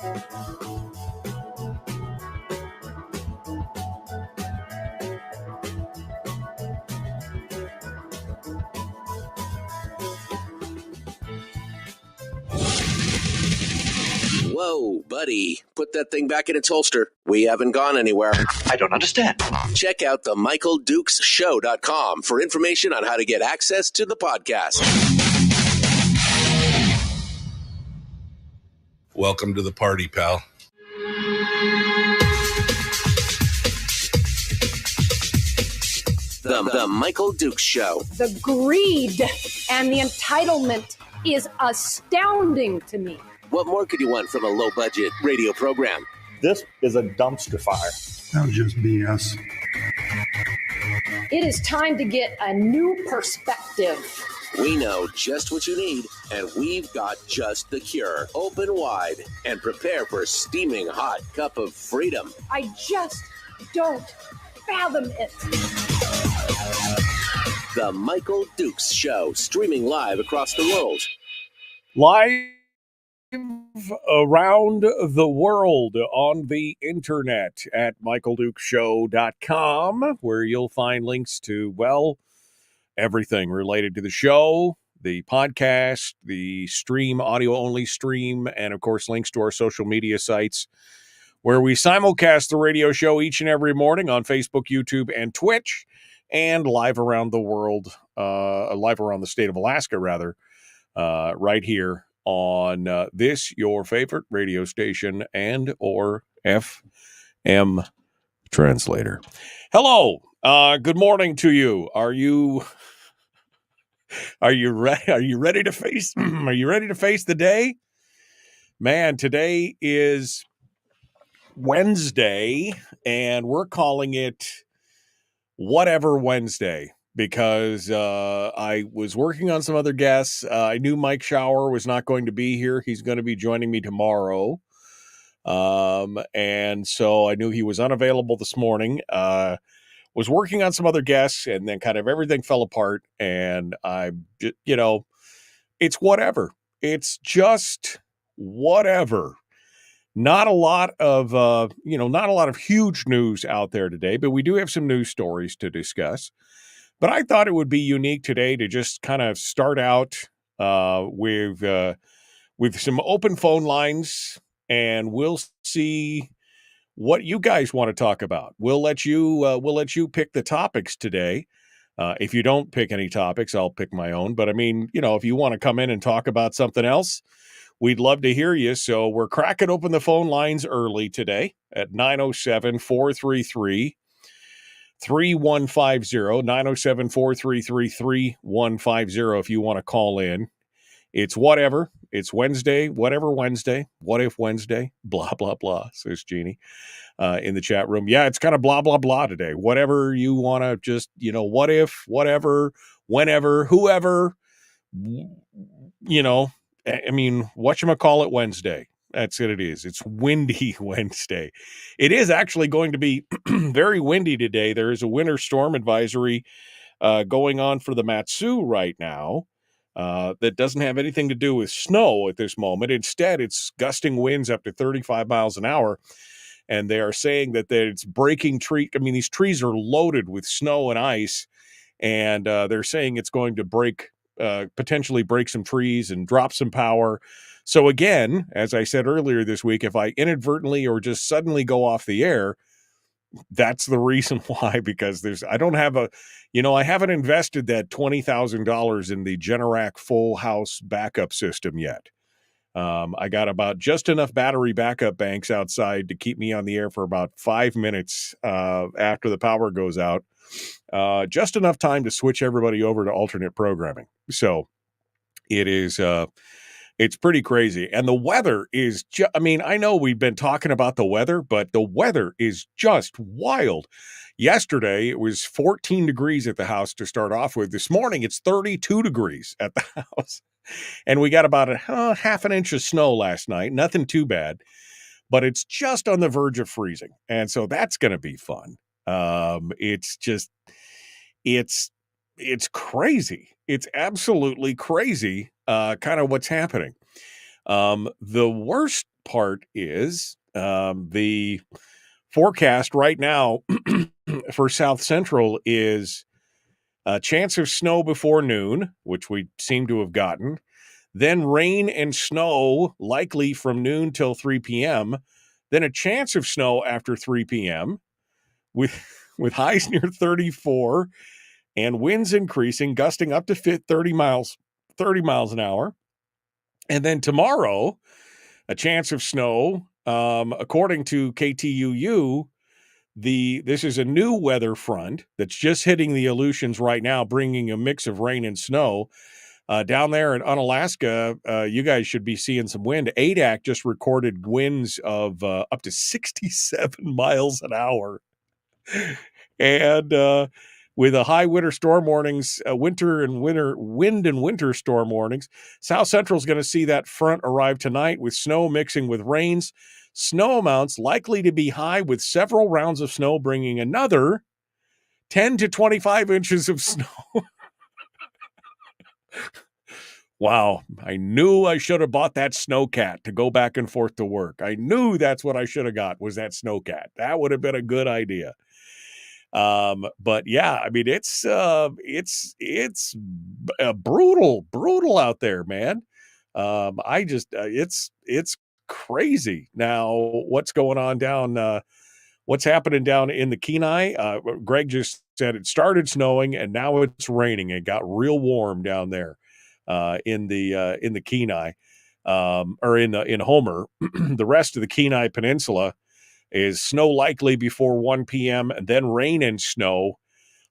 Whoa, buddy. Put that thing back in its holster. We haven't gone anywhere. I don't understand. Check out the MichaelDukesShow.com for information on how to get access to the podcast. Welcome to the party, pal. The Michael Dukes Show. The greed and the entitlement is astounding to me. What more could you want from a low-budget radio program? This is a dumpster fire. That was just BS. It is time to get a new perspective. We know just what you need, and we've got just the cure. Open wide and prepare for a steaming hot cup of freedom. I just don't fathom it. The Michael Dukes Show, streaming live across the world. Live around the world on the internet at michaeldukeshow.com, where you'll find links to, well, everything related to the show, the podcast, the stream, audio-only stream, and, of course, links to our social media sites, where we simulcast the radio show each and every morning on Facebook, YouTube, and Twitch, and live around the world, live around the state of Alaska, rather, right here on this, your favorite radio station and or FM translator. Hello. Good morning to you. Are you ready to face the day? Man, today is Wednesday, and we're calling it Whatever Wednesday, because I was working on some other guests. I knew Mike Shower was not going to be here. He's going to be joining me tomorrow. And so I knew he was unavailable this morning. Was working on some other guests, and then kind of everything fell apart. And it's whatever. It's just whatever. Not a lot of huge news out there today, but we do have some news stories to discuss. But I thought it would be unique today to just kind of start out with some open phone lines, and we'll see what you guys want to talk about. We'll let you pick the topics today. If you don't pick any topics, I'll pick my own. But I mean, if you want to come in and talk about something else, we'd love to hear you. So we're cracking open the phone lines early today at 907-433-3150, 907-433-3150 if you want to call in. It's whatever. It's Wednesday, whatever Wednesday. What if Wednesday? Blah, blah, blah, says Jeannie in the chat room. Yeah, it's kind of blah, blah, blah today. Whatever you want to just, what if, whatever, whenever, whoever, I mean, whatchamacallit Wednesday. That's what it is. It's windy Wednesday. It is actually going to be very windy today. There is a winter storm advisory going on for the Matsu right now that doesn't have anything to do with snow at this moment. Instead, it's gusting winds up to 35 miles an hour. And they are saying that it's breaking tree. I mean, these trees are loaded with snow and ice. And they're saying it's going to potentially break some trees and drop some power. So again, as I said earlier this week, if I inadvertently or just suddenly go off the air, that's the reason why, because I haven't invested that $20,000 in the Generac full house backup system yet. I got about just enough battery backup banks outside to keep me on the air for about 5 minutes after the power goes out. Just enough time to switch everybody over to alternate programming. So it is, it's pretty crazy. And the weather is I know we've been talking about the weather, but the weather is just wild. Yesterday, it was 14 degrees at the house to start off with. This morning, it's 32 degrees at the house. And we got about half an inch of snow last night. Nothing too bad, but it's just on the verge of freezing. And so that's going to be fun. It's crazy. It's absolutely crazy, kind of what's happening. The worst part is the forecast right now for South Central is a chance of snow before noon, which we seem to have gotten. Then rain and snow likely from noon till 3 p.m. Then a chance of snow after 3 p.m. with highs near 34 and winds increasing, gusting up to 30 miles an hour. And then tomorrow, a chance of snow. According to KTUU, this is a new weather front that's just hitting the Aleutians right now, bringing a mix of rain and snow. Down there in Unalaska, you guys should be seeing some wind. ADAC just recorded winds of up to 67 miles an hour. And with a high winter storm warnings, wind and winter storm warnings, South Central is going to see that front arrive tonight with snow mixing with rains. Snow amounts likely to be high with several rounds of snow, bringing another 10 to 25 inches of snow. Wow, I knew I should have bought that snowcat to go back and forth to work. I knew that's what I should have got, was that snowcat. That would have been a good idea. But yeah, I mean, it's brutal out there, man. It's crazy. Now, what's going on down, what's happening down in the Kenai? Greg just said it started snowing and now it's raining. It got real warm down there. In the Kenai, or in Homer. The rest of the Kenai Peninsula is snow likely before 1 p.m. and then rain and snow.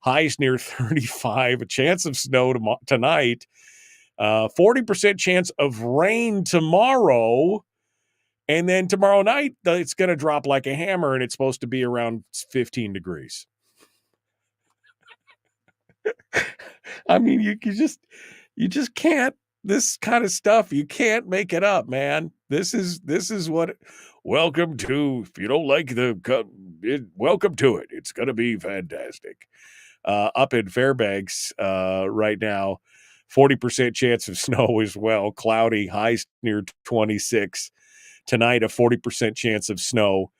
Highs near 35. A chance of snow tonight. 40% chance of rain tomorrow. And then tomorrow night, it's going to drop like a hammer, and it's supposed to be around 15 degrees. I mean, you just can't, this kind of stuff, you can't make it up, man. This is what, welcome to, if you don't like welcome to it. It's going to be fantastic. Up in Fairbanks right now, 40% chance of snow as well. Cloudy, highs near 26. Tonight, a 40% chance of snow.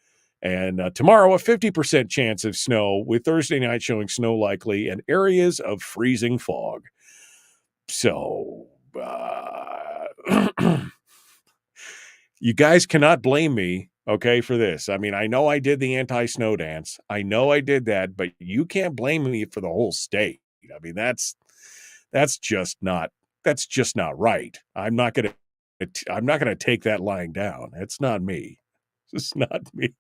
And tomorrow, a 50% chance of snow, with Thursday night showing snow likely and areas of freezing fog. So, you guys cannot blame me, okay, for this. I mean, I know I did the anti-snow dance. I know I did that, but you can't blame me for the whole state. I mean, that's just not right. I'm not going to take that lying down. It's not me. It's not me.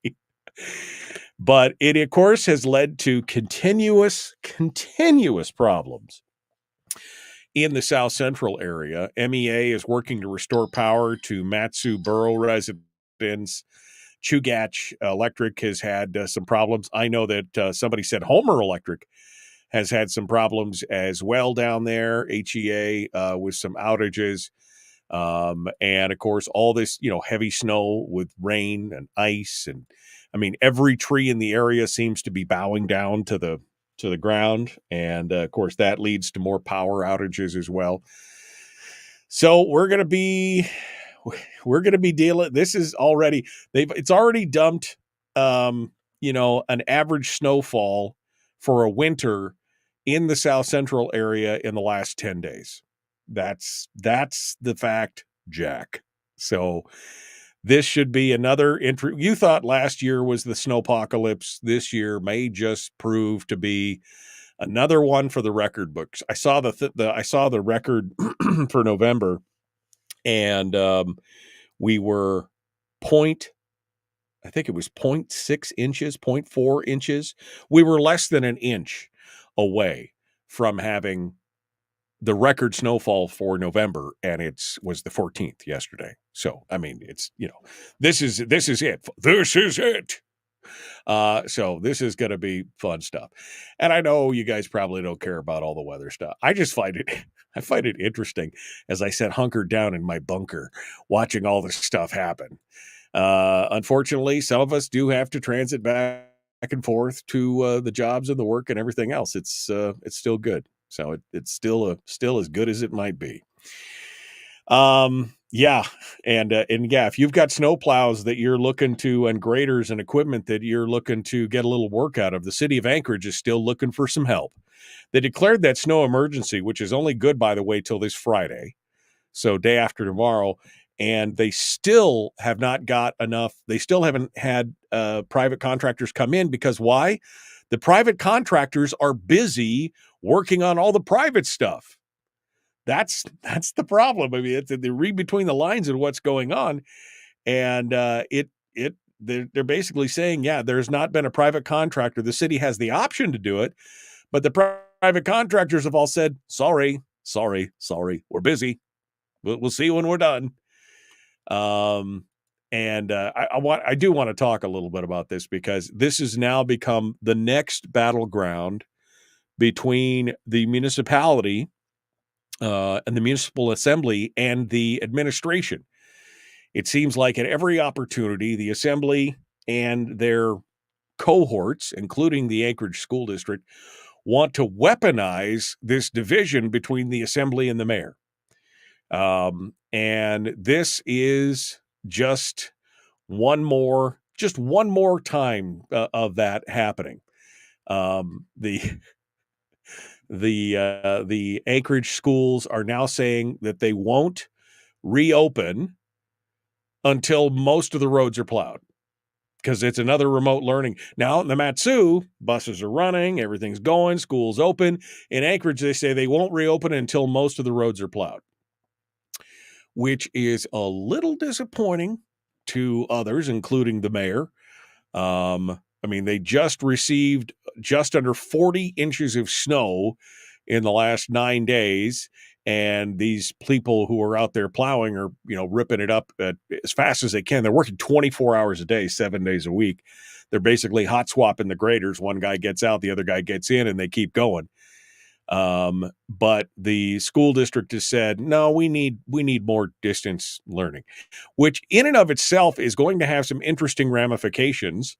But it, of course, has led to continuous problems in the South Central area. MEA is working to restore power to Matsu Borough residents. Chugach Electric has had some problems. I know that somebody said Homer Electric has had some problems as well down there. HEA with some outages. And of course, all this, heavy snow with rain and ice. And I mean, every tree in the area seems to be bowing down to the ground. And of course, that leads to more power outages as well. So we're going to be dealing. This is already, it's already dumped, an average snowfall for a winter in the South Central area in the last 10 days. That's the fact, Jack. So this should be another you thought last year was the snowpocalypse. This year may just prove to be another one for the record books. I saw the record for November, and we were I think it was 0.6 inches, 0.4 inches. We were less than an inch away from having the record snowfall for November, and was the 14th yesterday. So, I mean, it's, this is it. This is it. So this is going to be fun stuff. And I know you guys probably don't care about all the weather stuff. I just find it interesting, as I said, hunkered down in my bunker, watching all this stuff happen. Unfortunately, some of us do have to transit back and forth to the jobs and the work and everything else. It's still good. So it's still as good as it might be. Yeah. And yeah, if you've got snow plows that you're looking to, and graders and equipment that you're looking to get a little work out of, the city of Anchorage is still looking for some help. They declared that snow emergency, which is only good, by the way, till this Friday. So day after tomorrow. And they still have not got enough. They still haven't had private contractors come in, because why? The private contractors are busy working on all the private stuff. That's the problem. I mean, they read between the lines of what's going on, and they're basically saying, yeah, there's not been a private contractor. The city has the option to do it, but the private contractors have all said, sorry, we're busy. We'll see you when we're done. And I do want to talk a little bit about this, because this has now become the next battleground between the municipality and the municipal assembly and the administration. It seems like at every opportunity, the assembly and their cohorts, including the Anchorage School District, want to weaponize this division between the assembly and the mayor. And this is just one more time of that happening. The Anchorage schools are now saying that they won't reopen until most of the roads are plowed, because it's another remote learning. Now, in the Matsu, buses are running, everything's going, school's open. In Anchorage, they say they won't reopen until most of the roads are plowed, which is a little disappointing to others, including the mayor. I mean, they just received just under 40 inches of snow in the last 9 days, and these people who are out there plowing are, ripping it up as fast as they can. They're working 24 hours a day, 7 days a week. They're basically hot swapping the graders. One guy gets out, the other guy gets in, and they keep going. But the school district has said, no, we need more distance learning, which in and of itself is going to have some interesting ramifications,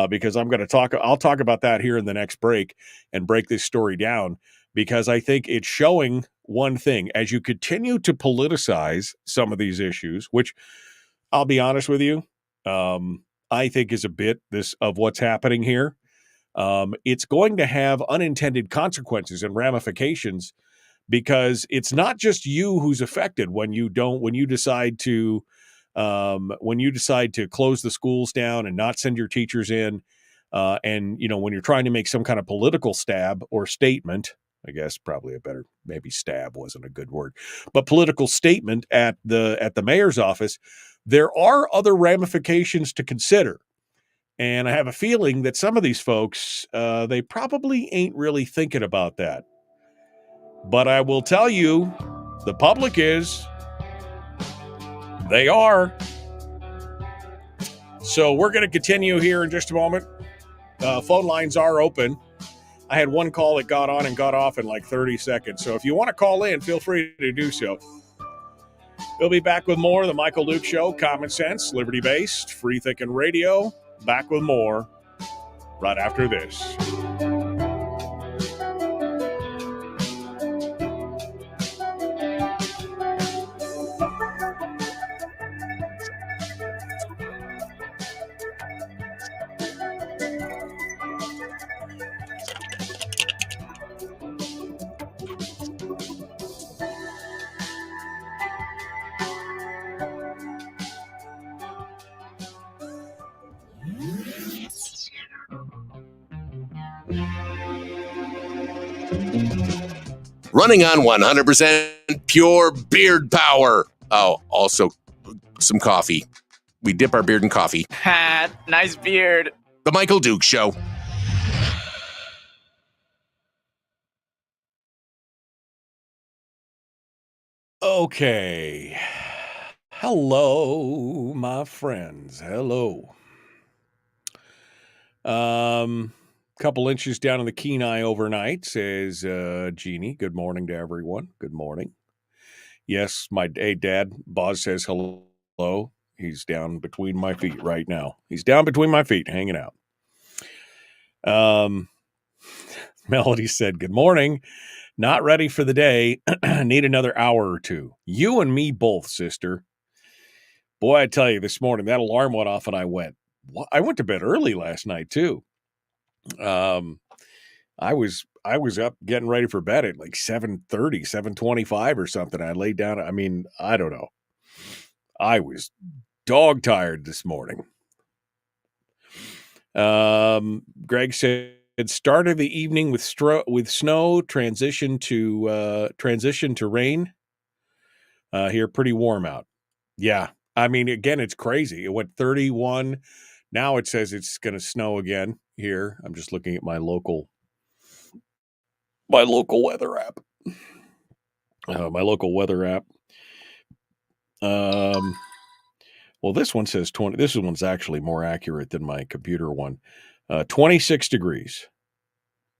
because I'll talk about that here in the next break and break this story down, because I think it's showing one thing. As you continue to politicize some of these issues, which I'll be honest with you, I think is a bit of what's happening here. It's going to have unintended consequences and ramifications, because it's not just you who's affected when you decide to close the schools down and not send your teachers in. And, when you're trying to make some kind of political stab or statement, I guess probably maybe stab wasn't a good word, but political statement at the mayor's office, there are other ramifications to consider. And I have a feeling that some of these folks, they probably ain't really thinking about that. But I will tell you, the public is. They are. So we're going to continue here in just a moment. Phone lines are open. I had one call that got on and got off in like 30 seconds. So if you want to call in, feel free to do so. We'll be back with more of the Michael Duke Show. Common sense, liberty-based, free-thinking radio. Back with more right after this. Running on 100% pure beard power. Oh, also some coffee. We dip our beard in coffee. Nice beard. The Michael Duke Show. Okay. Hello, my friends. Hello. Couple inches down in the Kenai overnight, says Jeannie. Good morning to everyone. Good morning. Yes, Dad, Boz says hello. He's down between my feet right now. He's down between my feet, hanging out. Melody said, good morning. Not ready for the day. Need another hour or two. You and me both, sister. Boy, I tell you, this morning, that alarm went off and I went to bed early last night too. I was up getting ready for bed at like 7:30, 7:25 or something. I laid down. I mean, I don't know. I was dog tired this morning. Greg said, start of the evening with snow, transition to rain. Here, pretty warm out. Yeah. I mean, again, it's crazy. It went 31. Now it says it's going to snow again here. I'm just looking at my local weather app. Well, this one says 20. This one's actually more accurate than my computer one. 26 degrees.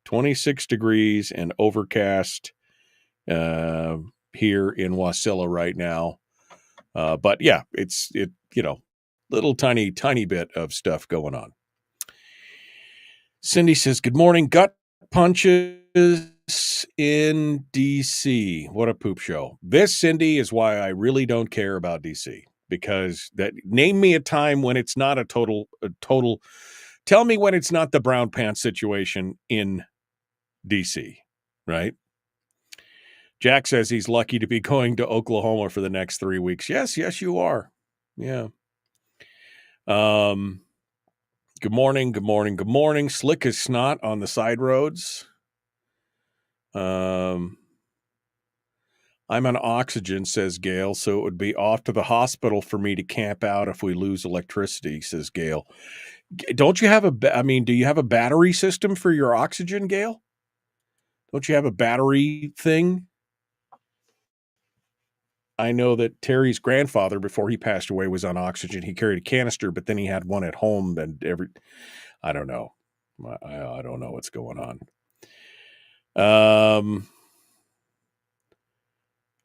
26 degrees and overcast here in Wasilla right now. But yeah, it's little tiny bit of stuff going on. Cindy says, good morning. Gut punches in DC. What a poop show. This, Cindy, is why I really don't care about DC, because name me a time when it's not a total, tell me when it's not the brown pants situation in DC, right? Jack says he's lucky to be going to Oklahoma for the next 3 weeks. Yes, you are. Yeah. Good morning. Slick as snot on the side roads. I'm on oxygen, says Gail, so it would be off to the hospital for me to camp out if we lose electricity, says Gail. Don't you have do you have a battery system for your oxygen, Gail? Don't you have a battery thing? I know that Terry's grandfather, before he passed away, was on oxygen. He carried a canister, but then he had one at home. And I don't know. I don't know what's going on.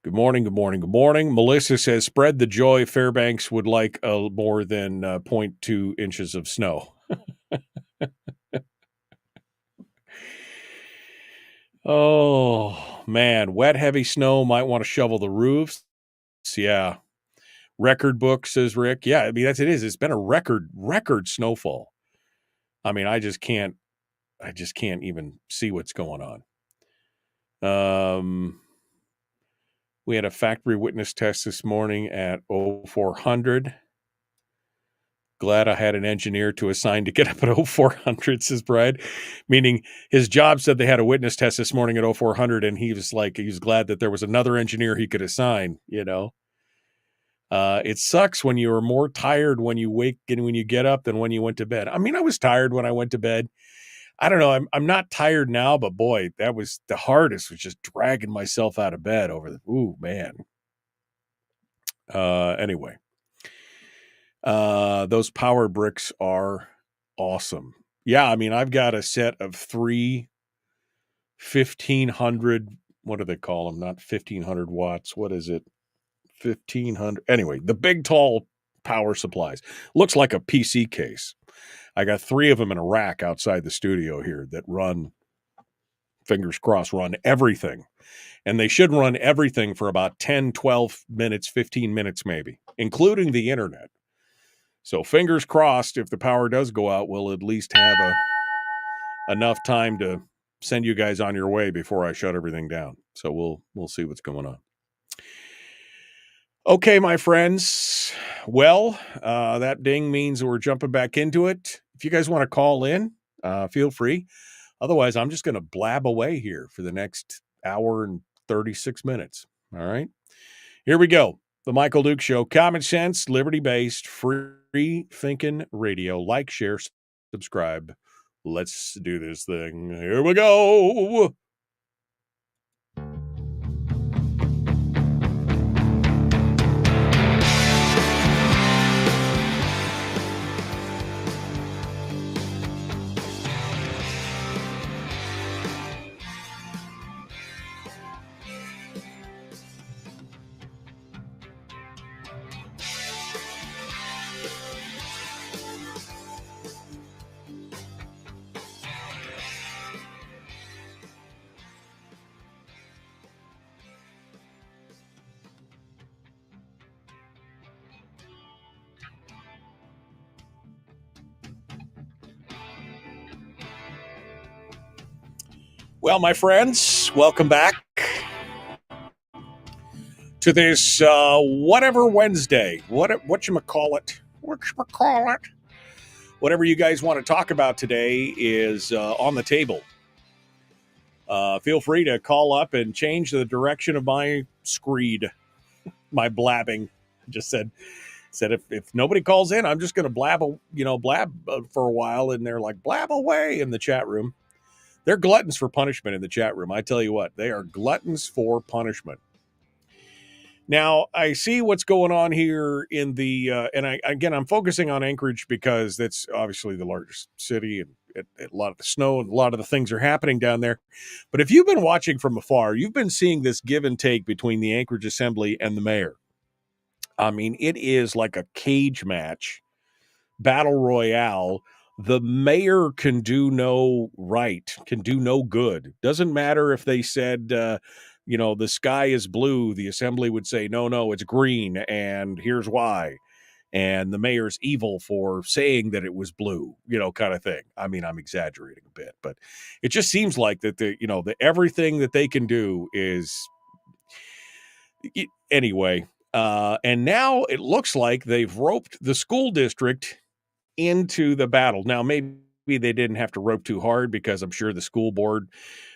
Good morning. Melissa says, spread the joy. Fairbanks would like more than 0.2 inches of snow. Oh, man. Wet, heavy snow. Might want to shovel the roofs. Yeah. Record book, says Rick. Yeah, I mean, it is. It's been a record snowfall. I mean, I just can't even see what's going on. We had a factory witness test this morning at 0400. Glad I had an engineer to assign to get up at 0400, says Brad. Meaning his job said they had a witness test this morning at 0400, and he was glad that there was another engineer he could assign, It sucks when you are more tired when you get up than when you went to bed. I mean, I was tired when I went to bed. I don't know. I'm not tired now, but boy, that was the hardest, was just dragging myself out of bed man. Anyway, those power bricks are awesome. Yeah. I mean, I've got a set of 3 1500, what do they call them? Not 1500 watts. What is it? 1500. Anyway, the big, tall power supplies. Looks like a PC case. I got 3 of them in a rack outside the studio here that run, fingers crossed, run everything. And they should run everything for about 10, 12 minutes, 15 minutes maybe, including the internet. So fingers crossed, if the power does go out, we'll at least have enough time to send you guys on your way before I shut everything down. So we'll see what's going on. Okay, my friends. Well, that ding means we're jumping back into it. If you guys want to call in, feel free. Otherwise, I'm just going to blab away here for the next hour and 36 minutes. All right. Here we go. The Michael Duke Show. Common sense, liberty-based, free-thinking radio. Like, share, subscribe. Let's do this thing. Here we go. Well, my friends, welcome back to this whatever Wednesday. Whatchamacallit. Whatever you guys want to talk about today is on the table. Feel free to call up and change the direction of my screed, my blabbing. Just said if nobody calls in, I'm just going to blab for a while, and they're like, blab away in the chat room. They're gluttons for punishment in the chat room. I tell you what, they are gluttons for punishment. Now, I see what's going on here in the, I'm focusing on Anchorage because that's obviously the largest city, and a lot of the snow and a lot of the things are happening down there. But if you've been watching from afar, you've been seeing this give and take between the Anchorage Assembly and the mayor. I mean, it is like a cage match, battle royale. The mayor can do no right, can do no good. Doesn't matter if they said, the sky is blue. The assembly would say, no, it's green, and here's why. And the mayor's evil for saying that it was blue, kind of thing. I mean, I'm exaggerating a bit, but it just seems like that the everything that they can do is anyway. And now it looks like they've roped the school district into the battle. Now, maybe they didn't have to rope too hard because I'm sure the school board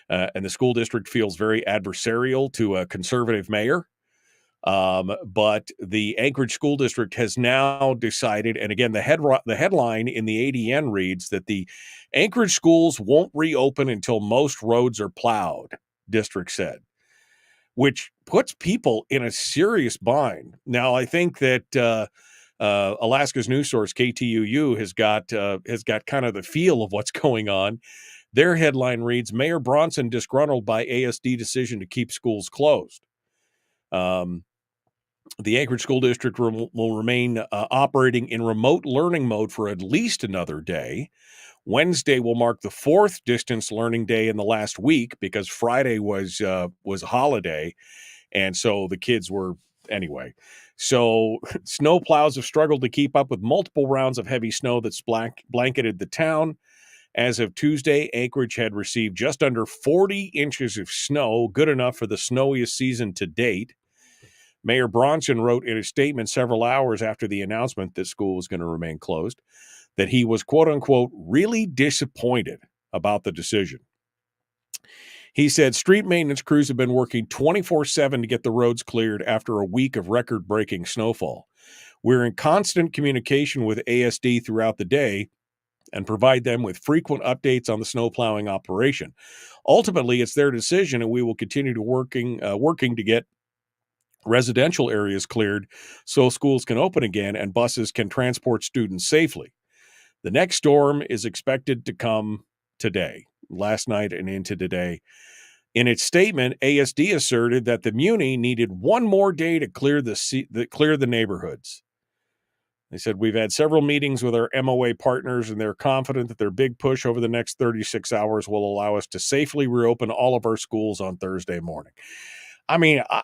and the school district feels very adversarial to a conservative mayor. But the Anchorage School District has now decided, and again, the headline in the ADN reads that the Anchorage schools won't reopen until most roads are plowed, district said, which puts people in a serious bind. Now, I think that Alaska's news source KTUU has got kind of the feel of what's going on. Their headline reads, Mayor Bronson disgruntled by ASD decision to keep schools closed. The Anchorage School District will remain operating in remote learning mode for at least another day. Wednesday will mark the fourth distance learning day in the last week because Friday was a holiday, and so the kids were anyway. So snow plows have struggled to keep up with multiple rounds of heavy snow that's blanketed the town. As of Tuesday, Anchorage had received just under 40 inches of snow, good enough for the snowiest season to date. Mayor Bronson wrote in a statement several hours after the announcement that school was going to remain closed that he was, quote unquote, really disappointed about the decision. He said street maintenance crews have been working 24/7 to get the roads cleared after a week of record-breaking snowfall. We're in constant communication with ASD throughout the day and provide them with frequent updates on the snow plowing operation. Ultimately, it's their decision, and we will continue to working to get residential areas cleared so schools can open again and buses can transport students safely. The next storm is expected to come today, last night and into today. In its statement, ASD asserted that the Muni needed one more day to clear the neighborhoods. They said, we've had several meetings with our MOA partners, and they're confident that their big push over the next 36 hours will allow us to safely reopen all of our schools on Thursday morning. I mean, I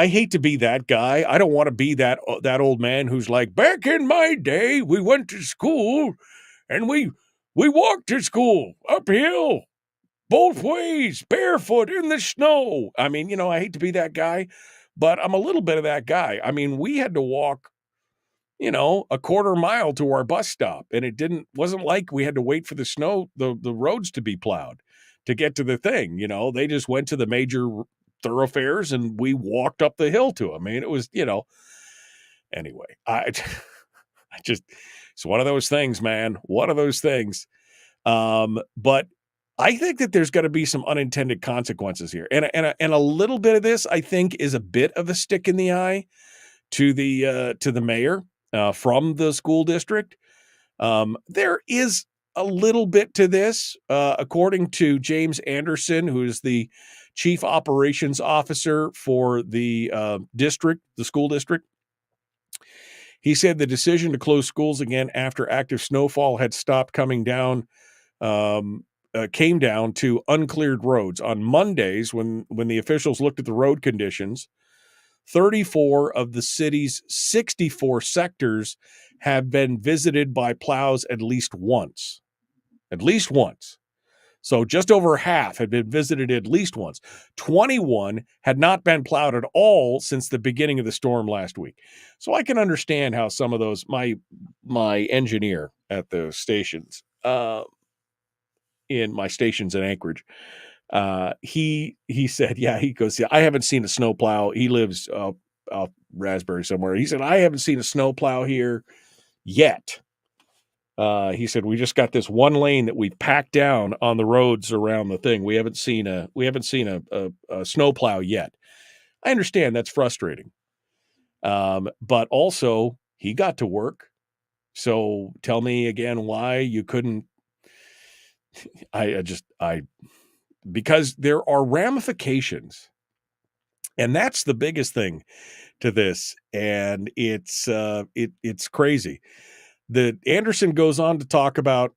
hate to be that guy. I don't want to be that old man who's like, back in my day, we went to school and we walked to school uphill, both ways, barefoot in the snow. I mean, I hate to be that guy, but I'm a little bit of that guy. I mean, we had to walk, a quarter mile to our bus stop, and wasn't like we had to wait for the snow, the roads to be plowed to get to the thing. They just went to the major thoroughfares and we walked up the hill to them. I mean, it was, anyway, it's one of those things, man. One of those things. But I think that there's got to be some unintended consequences here. And a little bit of this, I think, is a bit of a stick in the eye to the mayor from the school district. There is a little bit to this, according to James Anderson, who is the chief operations officer for the school district. He said the decision to close schools again after active snowfall had stopped coming down came down to uncleared roads. On Mondays, when the officials looked at the road conditions, 34 of the city's 64 sectors have been visited by plows at least once. At least once. So just over half had been visited at least once. 21 had not been plowed at all since the beginning of the storm last week. So I can understand how some of those, my engineer at the stations, in my stations in Anchorage, he said, he goes, I haven't seen a snowplow. He lives up Raspberry somewhere. He said, I haven't seen a snowplow here yet. He said, we just got this one lane that we packed down on the roads around the thing. We haven't seen a snowplow yet. I understand that's frustrating. But also he got to work. So tell me again why you couldn't. Because there are ramifications, and that's the biggest thing to this. And it's crazy. Anderson goes on to talk about,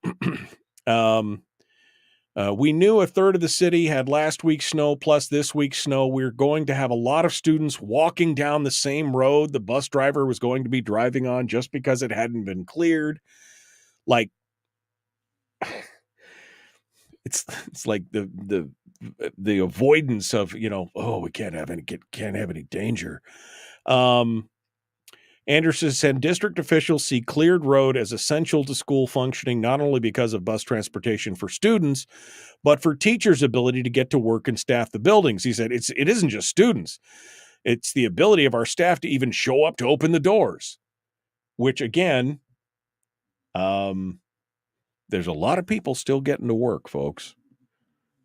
we knew a third of the city had last week's snow plus this week's snow. We're going to have a lot of students walking down the same road the bus driver was going to be driving on just because it hadn't been cleared. Like, it's like the avoidance of, we can't have any danger. Anderson said district officials see cleared road as essential to school functioning, not only because of bus transportation for students, but for teachers' ability to get to work and staff the buildings. He said it isn't just students. It's the ability of our staff to even show up to open the doors, which again, there's a lot of people still getting to work, folks.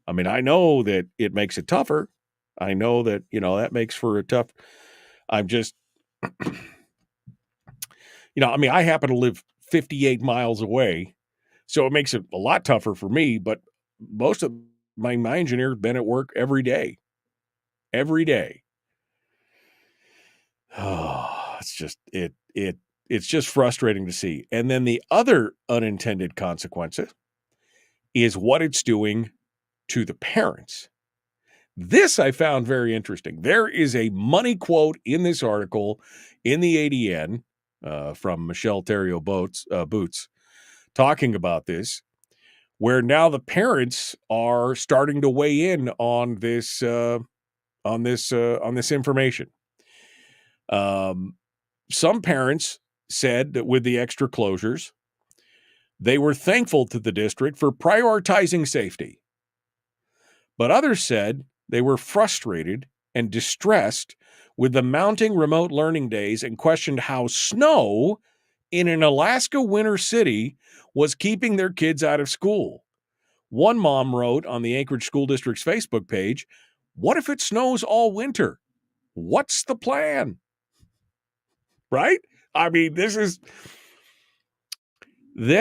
I mean, I know that it makes it tougher. I know that, that makes for a tough, I'm just, I happen to live 58 miles away, so it makes it a lot tougher for me, but most of my engineers have been at work every day. Every day. Oh, it's just frustrating to see. And then the other unintended consequences is what it's doing to the parents. This I found very interesting. There is a money quote in this article in the ADN from Michelle Theriot Boots talking about this, where now the parents are starting to weigh in on this information. Some parents said that with the extra closures, they were thankful to the district for prioritizing safety. But others said they were frustrated and distressed with the mounting remote learning days and questioned how snow in an Alaska winter city was keeping their kids out of school. One mom wrote on the Anchorage School District's Facebook page, "What if it snows all winter? What's the plan?" Right? I mean, Then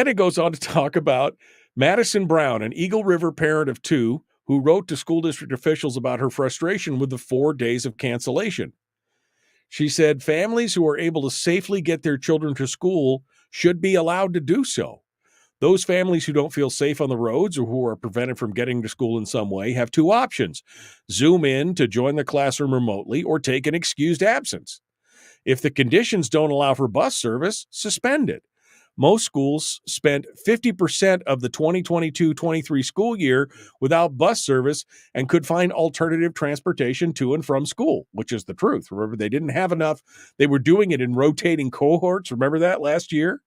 it goes on to talk about Madison Brown, an Eagle River parent of 2, who wrote to school district officials about her frustration with the 4 days of cancellation. She said families who are able to safely get their children to school should be allowed to do so. Those families who don't feel safe on the roads or who are prevented from getting to school in some way have 2 options: Zoom in to join the classroom remotely or take an excused absence. If the conditions don't allow for bus service, suspend it. Most schools spent 50% of the 2022-23 school year without bus service and could find alternative transportation to and from school, which is the truth. Remember, they didn't have enough. They were doing it in rotating cohorts. Remember that last year?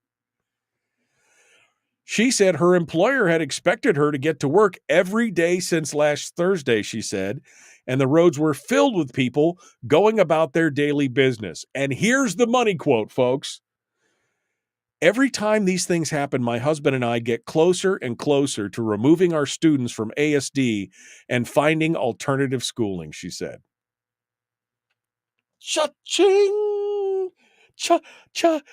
She said her employer had expected her to get to work every day since last Thursday, she said, and the roads were filled with people going about their daily business. And here's the money quote, folks. "Every time these things happen, my husband and I get closer and closer to removing our students from ASD and finding alternative schooling," she said. Cha-ching! Cha-ching!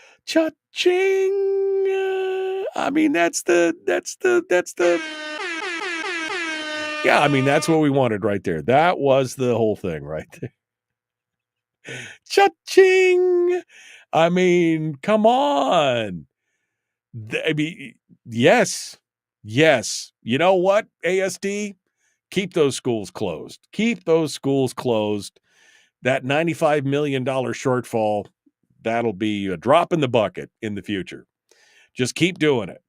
I mean, that's yeah, I mean, that's what we wanted right there. That was the whole thing right there. Cha-ching! I mean, come on. I mean, yes. You know what, ASD? Keep those schools closed. Keep those schools closed. That $95 million shortfall, that'll be a drop in the bucket in the future. Just keep doing it.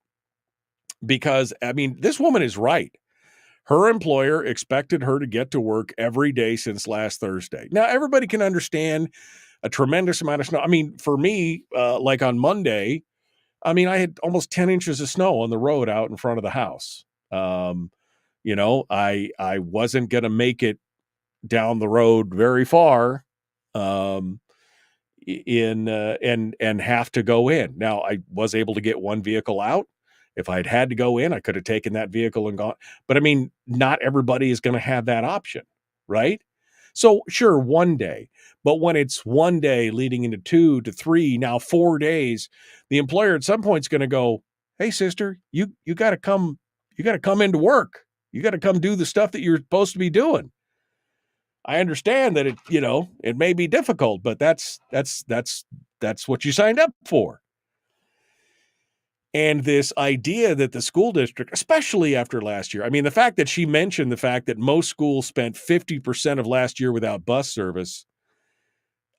Because, I mean, this woman is right. Her employer expected her to get to work every day since last Thursday. Now, everybody can understand a tremendous amount of snow. I mean, for me, like on Monday, I mean, I had almost 10 inches of snow on the road out in front of the house. I wasn't going to make it down the road very far. And have to go in. Now, I was able to get one vehicle out. If I'd had to go in, I could have taken that vehicle and gone. But I mean, not everybody is going to have that option, right? So sure, one day, but when it's one day leading into 2 to 3, now 4 days, the employer at some point is going to go, "Hey, sister, you got to come into work. You got to come do the stuff that you're supposed to be doing." I understand that it may be difficult, but that's what you signed up for. And this idea that the school district, especially after last year, I mean, the fact that she mentioned the fact that most schools spent 50% of last year without bus service,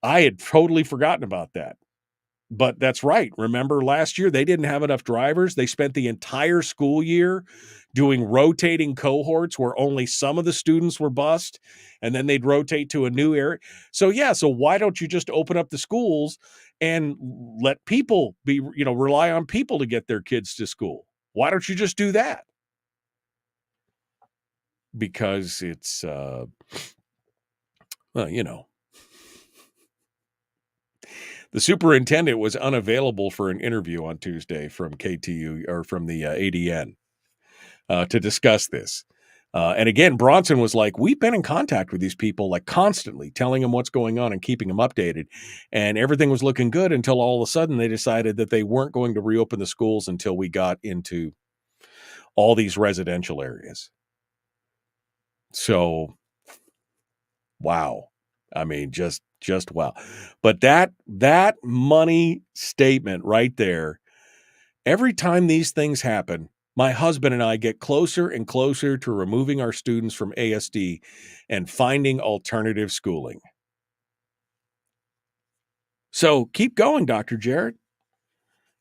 I had totally forgotten about that. But that's right. Remember last year, they didn't have enough drivers. They spent the entire school year doing rotating cohorts where only some of the students were bused, and then they'd rotate to a new area. So why don't you just open up the schools and let people rely on people to get their kids to school? Why don't you just do that? Because it's, the superintendent was unavailable for an interview on Tuesday from KTU or from the ADN to discuss this. And again, Bronson was like, we've been in contact with these people like constantly telling them what's going on and keeping them updated. And everything was looking good until all of a sudden they decided that they weren't going to reopen the schools until we got into all these residential areas. So, wow. I mean, just wow. But that money statement right there, every time these things happen, my husband and I get closer and closer to removing our students from ASD and finding alternative schooling. So keep going, Dr. Jarrett.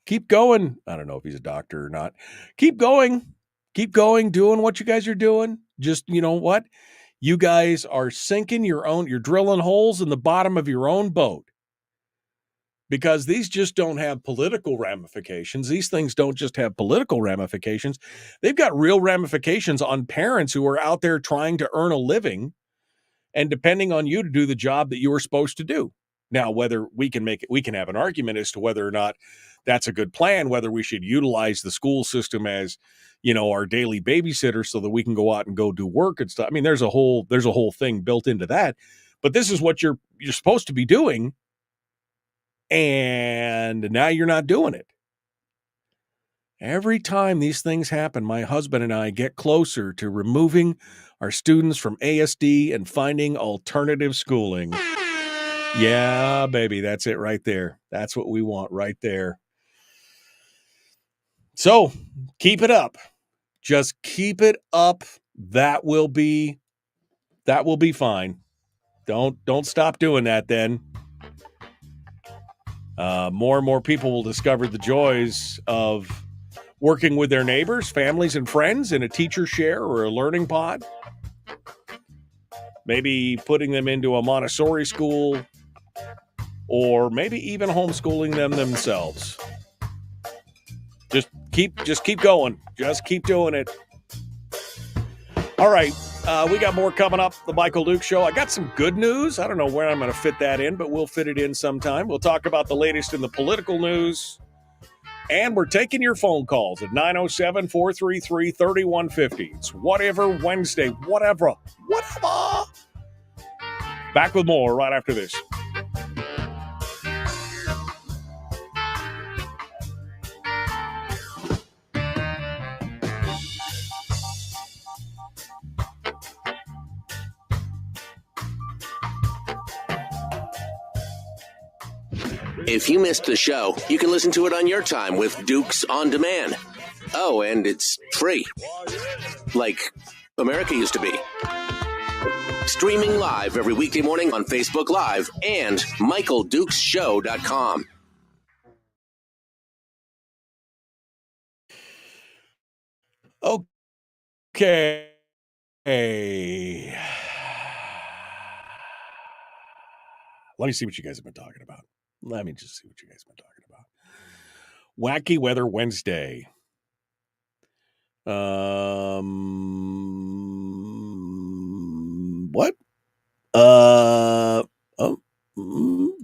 Keep going. I don't know if he's a doctor or not. Keep going. Keep going, doing what you guys are doing. Just, you know what? You guys are sinking you're drilling holes in the bottom of your own boat. Because these just don't have political ramifications. These things don't just have political ramifications. They've got real ramifications on parents who are out there trying to earn a living and depending on you to do the job that you were supposed to do. Now, whether we can have an argument as to whether or not that's a good plan, whether we should utilize the school system as, our daily babysitter so that we can go out and go do work and stuff. I mean, there's a whole thing built into that. But this is what you're supposed to be doing. And now you're not doing it. Every time these things happen, my husband and I get closer to removing our students from ASD and finding alternative schooling. Yeah, baby, that's it right there. That's what we want right there. So keep it up. Just keep it up. That will be fine. Don't stop doing that then. More and more people will discover the joys of working with their neighbors, families, and friends in a teacher share or a learning pod. Maybe putting them into a Montessori school or maybe even homeschooling them themselves. Just keep going. Just keep doing it. All right. We got more coming up. The Michael Duke Show. I got some good news. I don't know where I'm going to fit that in, but we'll fit it in sometime. We'll talk about the latest in the political news. And we're taking your phone calls at 907-433-3150. It's Whatever Wednesday. Whatever. Back with more right after this. If you missed the show, you can listen to it on your time with Dukes On Demand. Oh, and it's free. Like America used to be. Streaming live every weekday morning on Facebook Live and MichaelDukesShow.com. Okay. Let me see what you guys have been talking about. Let me just see what you guys have been talking about. Wacky Weather Wednesday. What?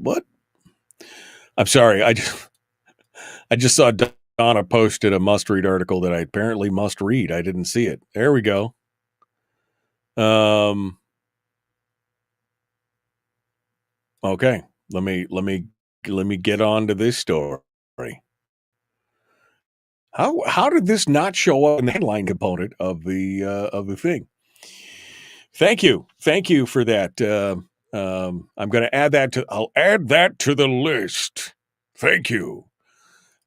What? I'm sorry. I just saw Donna posted a must-read article that I apparently must read. I didn't see it. There we go. Okay. Let me get on to this story. How did this not show up in the headline component of the thing? Thank you for that. I'm going to add that to. I'll add that to the list. Thank you,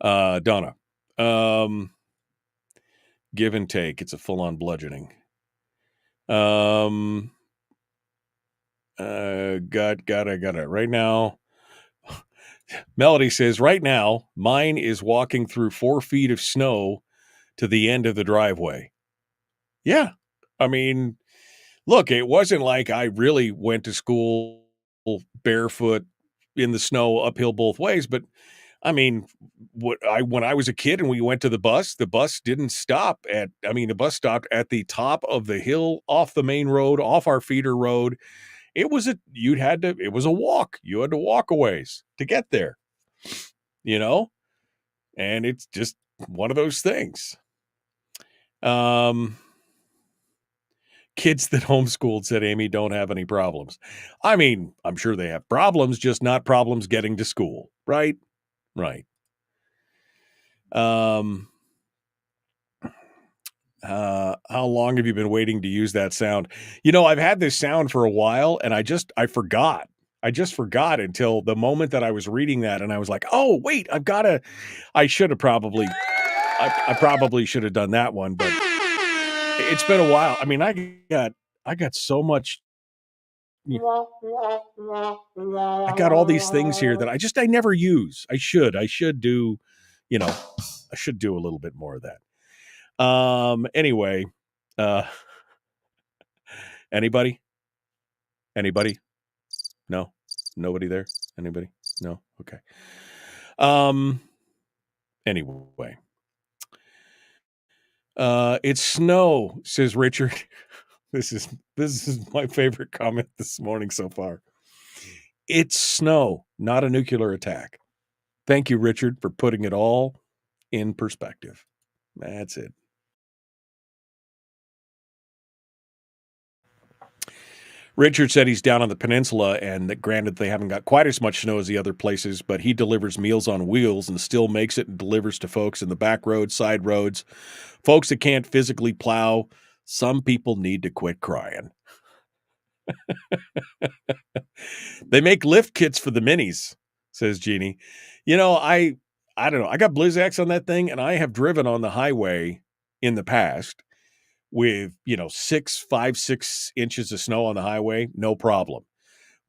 Donna. Give and take. It's a full-on bludgeoning. Got it. Right now, Melody says, right now, mine is walking through 4 feet of snow to the end of the driveway. Yeah. I mean, look, it wasn't like I really went to school barefoot in the snow uphill both ways, but I mean, when I was a kid and we went to the bus didn't stop the bus stopped at the top of the hill off the main road, off our feeder road. It was a walk. You had to walk a ways to get there, and it's just one of those things. Kids that homeschooled, said Amy, don't have any problems. I mean, I'm sure they have problems, just not problems getting to school. Right. How long have you been waiting to use that sound? I've had this sound for a while and I forgot. I just forgot until the moment that I was reading that and I was like, oh, wait, I probably should have done that one, but it's been a while. I mean, I got so much. I got all these things here that I never use. I should do, I should do a little bit more of that. Anyway, anybody? No, nobody there. Anybody? No. Okay. Anyway, it's snow, says Richard. This is my favorite comment this morning so far. It's snow, not a nuclear attack. Thank you, Richard, for putting it all in perspective. That's it. Richard said he's down on the peninsula, and that granted they haven't got quite as much snow as the other places, but he delivers Meals on Wheels and still makes it and delivers to folks in the back roads, side roads, folks that can't physically plow. Some people need to quit crying. They make lift kits for the minis, says Jeannie. I don't know. I got Blizzaks on that thing, and I have driven on the highway in the past with, 6 inches of snow on the highway, no problem.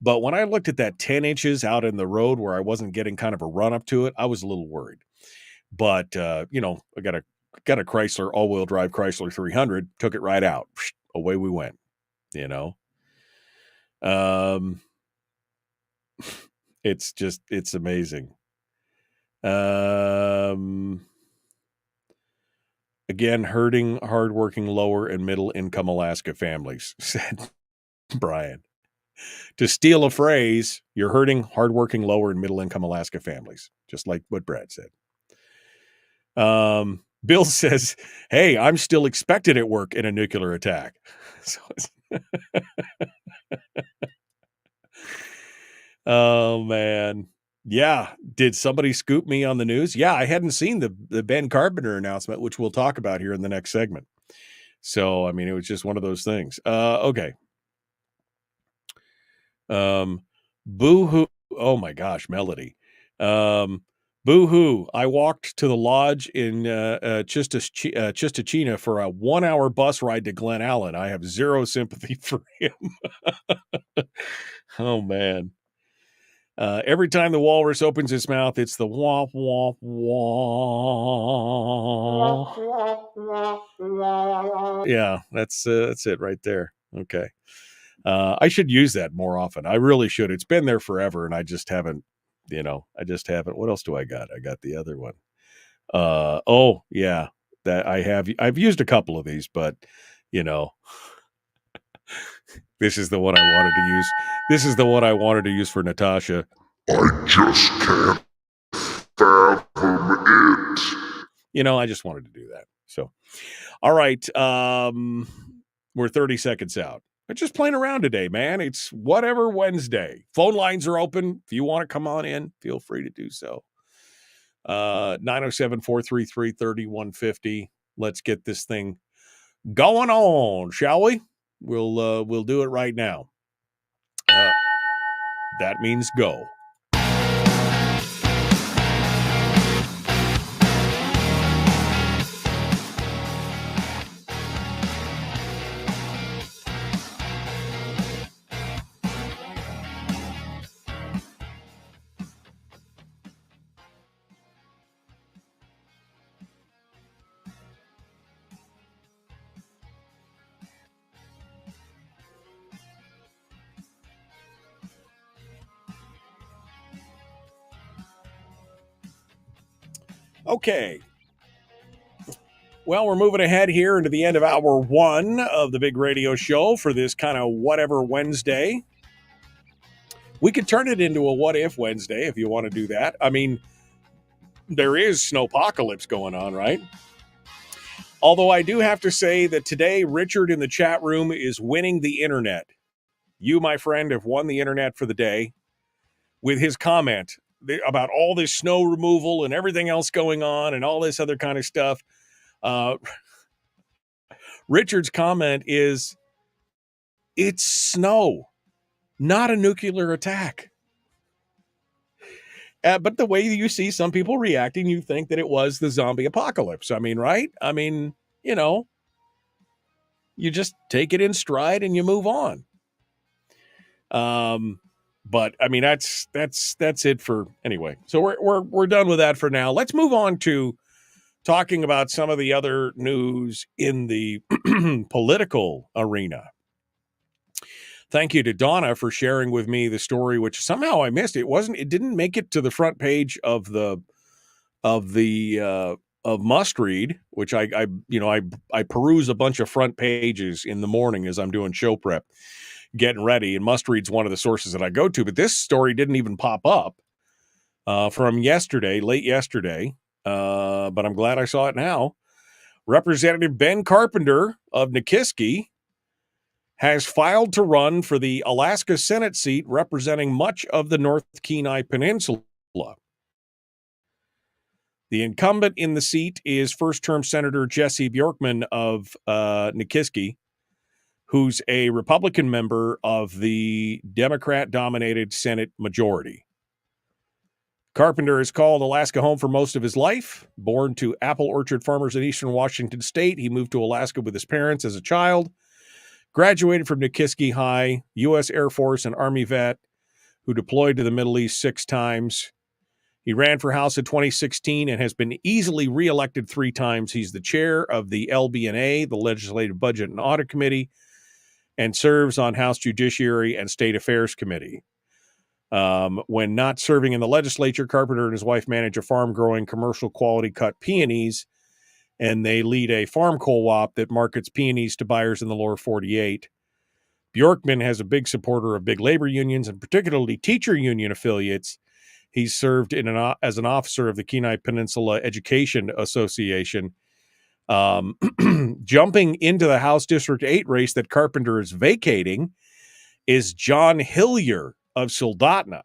But when I looked at that 10 inches out in the road where I wasn't getting kind of a run up to it, I was a little worried. But, I got a Chrysler, all-wheel drive Chrysler 300, took it right out. Away we went, It's amazing. Again, hurting hardworking lower and middle income Alaska families, said Brian. To steal a phrase, you're hurting hardworking lower and middle income Alaska families, just like what Brad said. Bill says, hey, I'm still expected at work in a nuclear attack. Oh, man. Yeah. Did somebody scoop me on the news? Yeah, I hadn't seen the Ben Carpenter announcement, which we'll talk about here in the next segment. So, I mean, it was just one of those things. Okay. Boo-hoo. Oh, my gosh, Melody. Boo-hoo. I walked to the lodge in Chistachina for a 1-hour bus ride to Glen Allen. I have zero sympathy for him. Oh, man. Every time the walrus opens its mouth, it's the womp, womp, womp. Yeah, that's it right there. Okay. I should use that more often. I really should. It's been there forever, and I just haven't. What else do I got? I got the other one. Oh yeah, that I have. I've used a couple of these, but you know, this is the one I wanted to use. This is the one I wanted to use for Natasha. I just can't fathom it. I just wanted to do that. So, all right. We're 30 seconds out. We're just playing around today, man. It's whatever Wednesday. Phone lines are open. If you want to come on in, feel free to do so. 907-433-3150. Let's get this thing going on, shall we? We'll do it right now. That means go. Okay. Well, we're moving ahead here into the end of hour one of the big radio show for this kind of whatever Wednesday. We could turn it into a what if Wednesday if you want to do that. I mean, there is snowpocalypse going on, right? Although I do have to say that today, Richard in the chat room is winning the internet. You, my friend, have won the internet for the day with his comment about all this snow removal and everything else going on and all this other kind of stuff. Richard's comment is, it's snow, not a nuclear attack. But the way you see some people reacting, you think that it was the zombie apocalypse. I mean, right? I mean, you just take it in stride and you move on. But I mean, that's it for anyway. So we're done with that for now. Let's move on to talking about some of the other news in the political arena. Thank you to Donna for sharing with me the story, which somehow I missed. It didn't make it to the front page of Must Read, which I peruse a bunch of front pages in the morning as I'm doing show prep, getting ready, and Must Read's one of the sources that I go to. But this story didn't even pop up from yesterday, late yesterday. But I'm glad I saw it now. Representative Ben Carpenter of Nikiski has filed to run for the Alaska Senate seat representing much of the North Kenai Peninsula. The incumbent in the seat is first-term Senator Jesse Bjorkman of Nikiski, who's a Republican member of the Democrat-dominated Senate majority. Carpenter has called Alaska home for most of his life. Born to apple orchard farmers in eastern Washington state, he moved to Alaska with his parents as a child. Graduated from Nikiski High, U.S. Air Force and Army vet who deployed to the Middle East 6 times. He ran for House in 2016 and has been easily reelected 3 times. He's the chair of the LB&A, the Legislative Budget and Audit Committee, and serves on House Judiciary and State Affairs Committee. When not serving in the legislature, Carpenter and his wife manage a farm growing commercial quality cut peonies, and they lead a farm co-op that markets peonies to buyers in the lower 48. Bjorkman has a big supporter of big labor unions and particularly teacher union affiliates. He's served as an officer of the Kenai Peninsula Education Association. Jumping into the House District 8 race that Carpenter is vacating is John Hillier of Soldotna.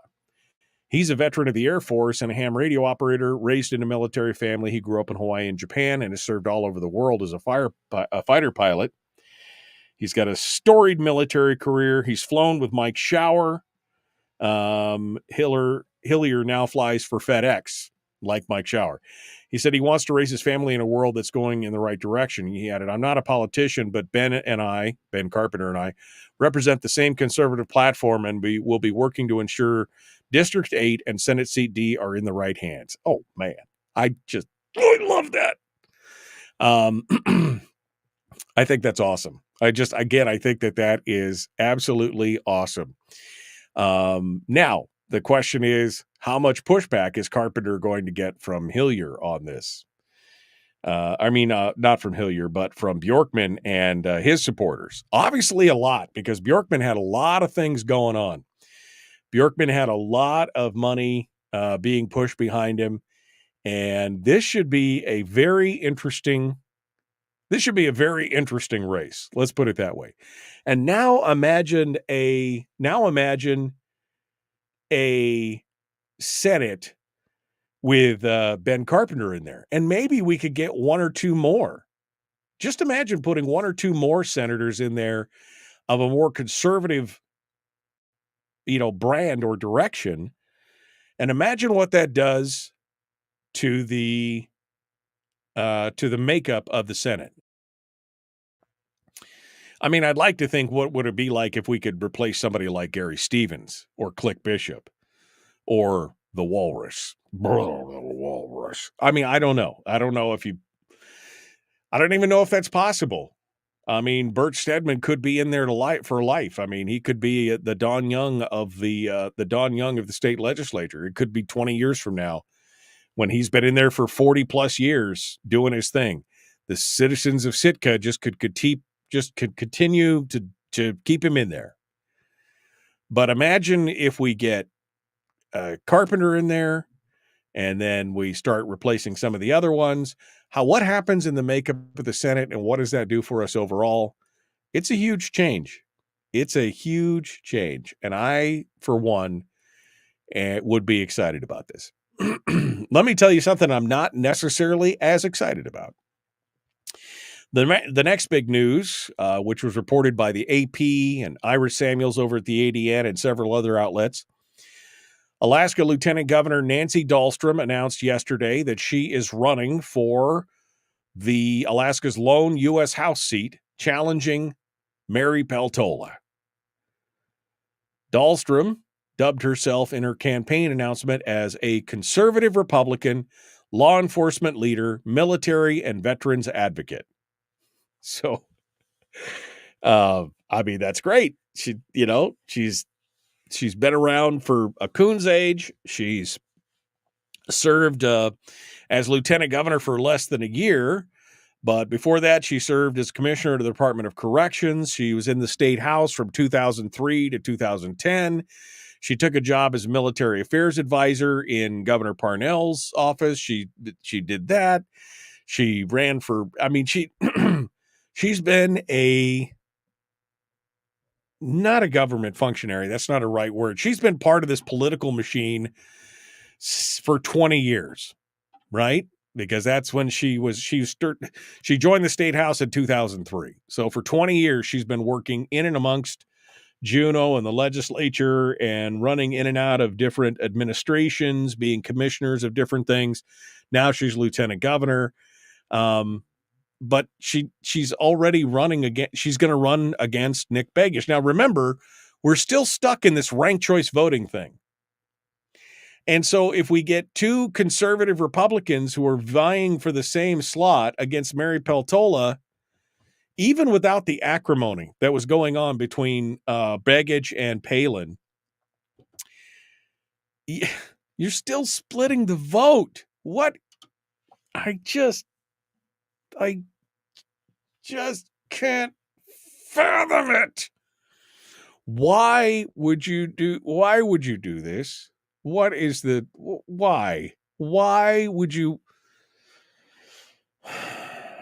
He's a veteran of the Air Force and a ham radio operator, raised in a military family. He grew up in Hawaii and Japan and has served all over the world as a fighter pilot. He's got a storied military career. He's flown with Mike Shower. Hillier now flies for FedEx, like Mike Shower. He said he wants to raise his family in a world that's going in the right direction. He added, I'm not a politician, but Ben Carpenter and I, represent the same conservative platform, and we will be working to ensure District 8 and Senate Seat D are in the right hands. Oh, man. I love that. I think that's awesome. I think that is absolutely awesome. Now, the question is, how much pushback is Carpenter going to get from Hillier on this? Not from Hillier, but from Bjorkman and his supporters. Obviously a lot, because Bjorkman had a lot of things going on. Bjorkman had a lot of money being pushed behind him, and this should be a very interesting race. Let's put it that way. And now imagine a Senate with Ben Carpenter in there, and maybe we could get one or two more. Just imagine putting one or two more senators in there of a more conservative, brand or direction, and imagine what that does to the makeup of the Senate. I mean, I'd like to think, what would it be like if we could replace somebody like Gary Stevens or Click Bishop or the Walrus? Bro, the Walrus. I mean, I don't know. I don't even know if that's possible. I mean, Bert Stedman could be in there for life. I mean, he could be the Don Young of the state legislature. It could be 20 years from now, when he's been in there for 40 plus years doing his thing. The citizens of Sitka could continue to keep him in there. But imagine if we get Carpenter in there, and then we start replacing some of the other ones. What happens in the makeup of the Senate, and what does that do for us overall? It's a huge change. It's a huge change. And I, for one, would be excited about this. Let me tell you something I'm not necessarily as excited about. The next big news, which was reported by the AP and Ira Samuels over at the ADN and several other outlets, Alaska Lieutenant Governor Nancy Dahlstrom announced yesterday that she is running for the Alaska's lone U.S. House seat, challenging Mary Peltola. Dahlstrom dubbed herself in her campaign announcement as a conservative Republican, law enforcement leader, military, and veterans advocate. So, that's great. She's been around for a coon's age. She's served as lieutenant governor for less than a year. But before that, she served as commissioner to the Department of Corrections. She was in the state house from 2003 to 2010. She took a job as military affairs advisor in Governor Parnell's office. She did that. She ran for, she's been not a government functionary. That's not a right word. She's been part of this political machine for 20 years, right? Because that's when she joined the state house in 2003. So for 20 years, she's been working in and amongst Juneau and the legislature and running in and out of different administrations, being commissioners of different things. Now she's lieutenant governor. But she's already running again. She's going to run against Nick Begich. Now, remember, we're still stuck in this ranked choice voting thing. And so if we get two conservative Republicans who are vying for the same slot against Mary Peltola, even without the acrimony that was going on between Begich and Palin, you're still splitting the vote. What? I just can't fathom it. Why would you do this? What is why? Why would you?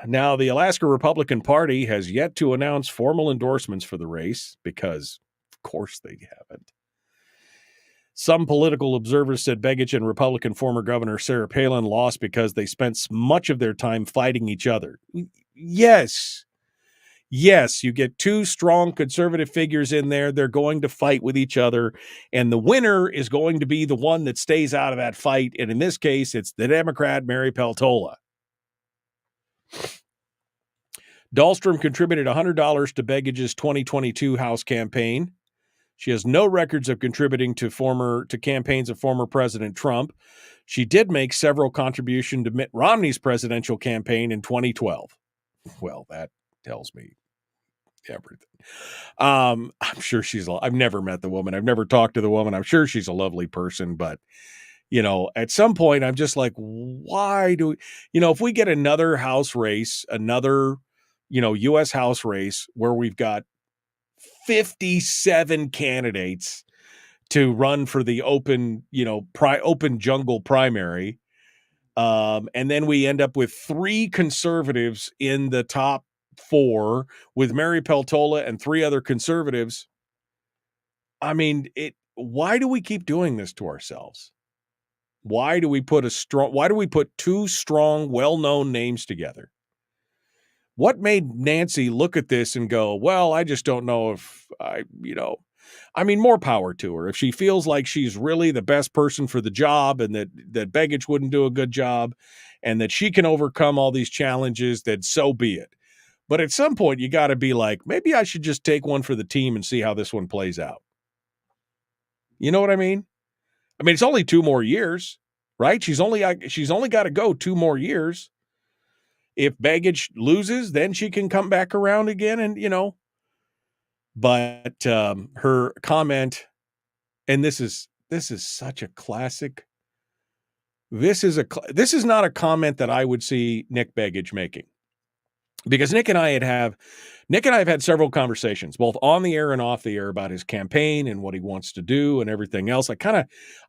Now, the Alaska Republican Party has yet to announce formal endorsements for the race because, of course, they haven't. Some political observers said Begich and Republican former Governor Sarah Palin lost because they spent much of their time fighting each other. Yes, you get two strong conservative figures in there. They're going to fight with each other, and the winner is going to be the one that stays out of that fight. And in this case, it's the Democrat, Mary Peltola. Dahlstrom contributed $100 to Begich's 2022 House campaign. She has no records of contributing to campaigns of former President Trump. She did make several contributions to Mitt Romney's presidential campaign in 2012. Well, that tells me everything. I'm sure I've never met the woman. I've never talked to the woman. I'm sure she's a lovely person, but at some point I'm just like, why do we, if we get another House race, another, U.S. House race where we've got 57 candidates to run for the open, open jungle primary. And then we end up with 3 conservatives in the top 4 with Mary Peltola and 3 other conservatives. I mean, why do we keep doing this to ourselves? Why do we put 2 strong, well-known names together? What made Nancy look at this and go, well, I just don't know if more power to her. If she feels like she's really the best person for the job and that Begich wouldn't do a good job and that she can overcome all these challenges, then so be it. But at some point, you got to be like, maybe I should just take one for the team and see how this one plays out. You know what I mean? I mean, it's only 2 more years, right? She's only got to go 2 more years. If Begich loses, then she can come back around again and, But her comment, and this is such a classic. This is not a comment that I would see Nick Begich making, because Nick and I have had several conversations, both on the air and off the air, about his campaign and what he wants to do and everything else. I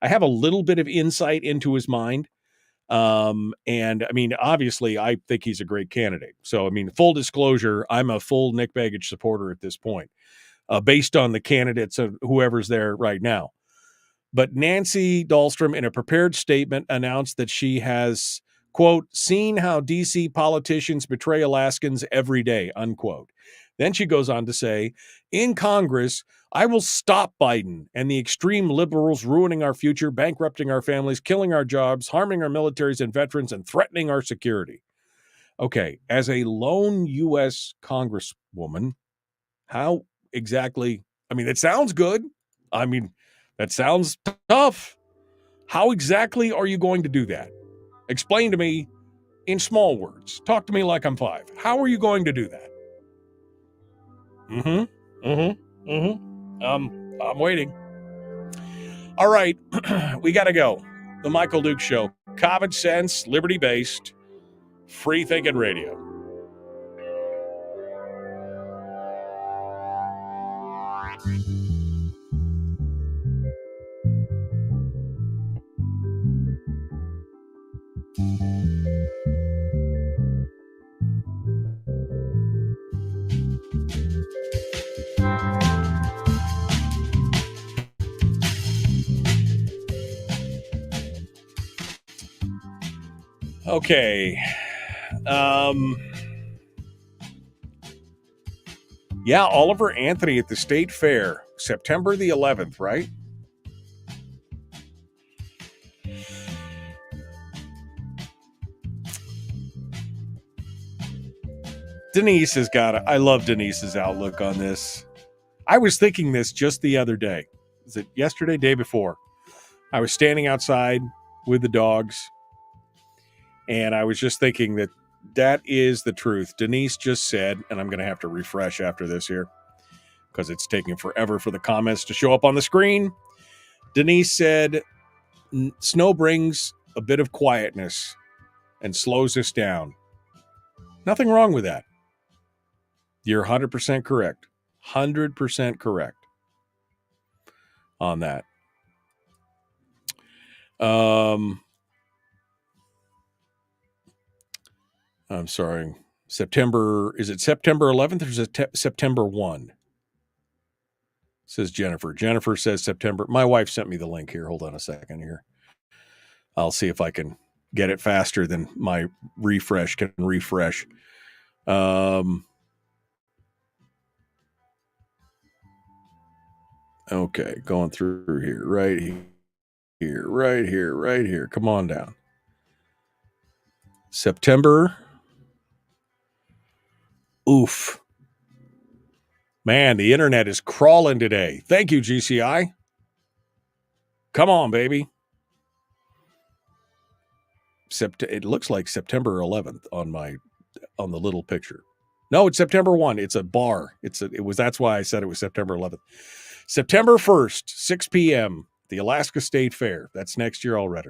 have a little bit of insight into his mind. And I mean, obviously I think he's a great candidate. So, I mean, full disclosure, I'm a full Nick Begich supporter at this point, based on the candidates of whoever's there right now. But Nancy Dahlstrom, in a prepared statement, announced that she has, quote, seen how DC politicians betray Alaskans every day, unquote. Then she goes on to say, in Congress, I will stop Biden and the extreme liberals ruining our future, bankrupting our families, killing our jobs, harming our militaries and veterans, and threatening our security. Okay, as a lone U.S. Congresswoman, how exactly? I mean, it sounds good. I mean, that sounds tough. How exactly are you going to do that? Explain to me in small words. Talk to me like I'm 5. How are you going to do that? I'm waiting. All right, we got to go. The Michael Duke Show. Common sense, liberty-based, free-thinking radio. Okay. Yeah, Oliver Anthony at the State Fair, September the 11th, right? Denise has got it. I love Denise's outlook on this. I was thinking this just the other day. Was it yesterday, day before? I was standing outside with the dogs, and I was just thinking that is the truth. Denise just said, and I'm going to have to refresh after this here because it's taking forever for the comments to show up on the screen. Denise said, snow brings a bit of quietness and slows us down. Nothing wrong with that. You're 100% correct. 100% correct on that. I'm sorry. Is it September 11th or is it September 1? Says Jennifer. Jennifer says September. My wife sent me the link here. Hold on a second here. I'll see if I can get it faster than my refresh can refresh. Okay, going through here. Right here. Come on down. September. Oof. Man, the internet is crawling today. Thank you, GCI. Come on, baby. It looks like September 11th on the little picture. No, it's September 1. It's a bar. That's why I said it was September 11th. September 1st, 6 p.m., the Alaska State Fair. That's next year already.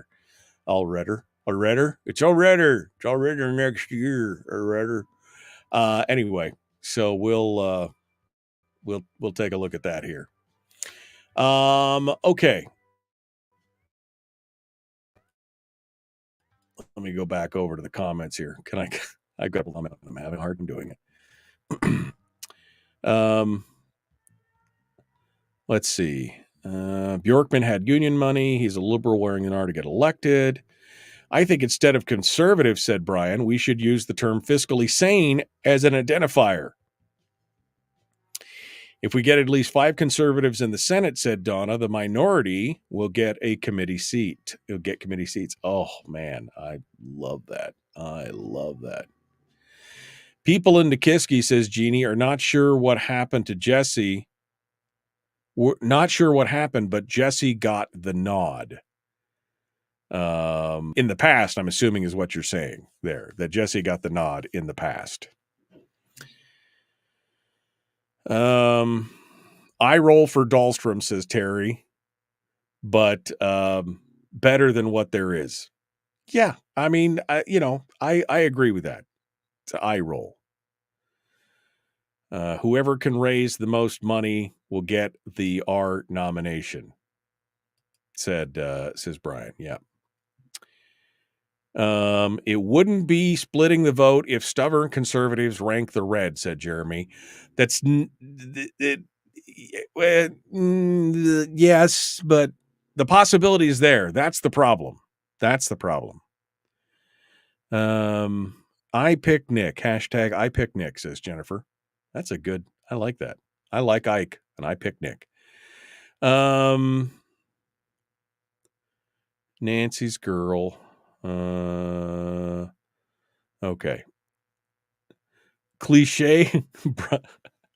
It's already next year already. Anyway, so we'll take a look at that here. Okay. Let me go back over to the comments here. I got I'm having a hard time doing it. Let's see. Bjorkman had union money. He's a liberal wearing an R to get elected. I think instead of conservative, said Brian, we should use the term fiscally sane as an identifier. If we get at least 5 conservatives in the Senate, said Donna, the minority will get a committee seat. It'll get committee seats. Oh, man, I love that. People in Nikiski, says Jeannie, are not sure what happened to Jesse. We're not sure what happened, but Jesse got the nod. In the past, I'm assuming is what you're saying there, that Jesse got the nod in the past. I roll for Dahlstrom, says Terry, but better than what there is. Yeah, I mean, I agree with that. It's an eye roll. Whoever can raise the most money will get the R nomination, says Brian. Yeah. It wouldn't be splitting the vote if stubborn conservatives rank the red, said Jeremy. That's yes, but the possibility is there. That's the problem. I pick Nick. Hashtag I pick Nick, says Jennifer. That's I like that. I like Ike and I pick Nick. Nancy's girl. Okay. Cliche.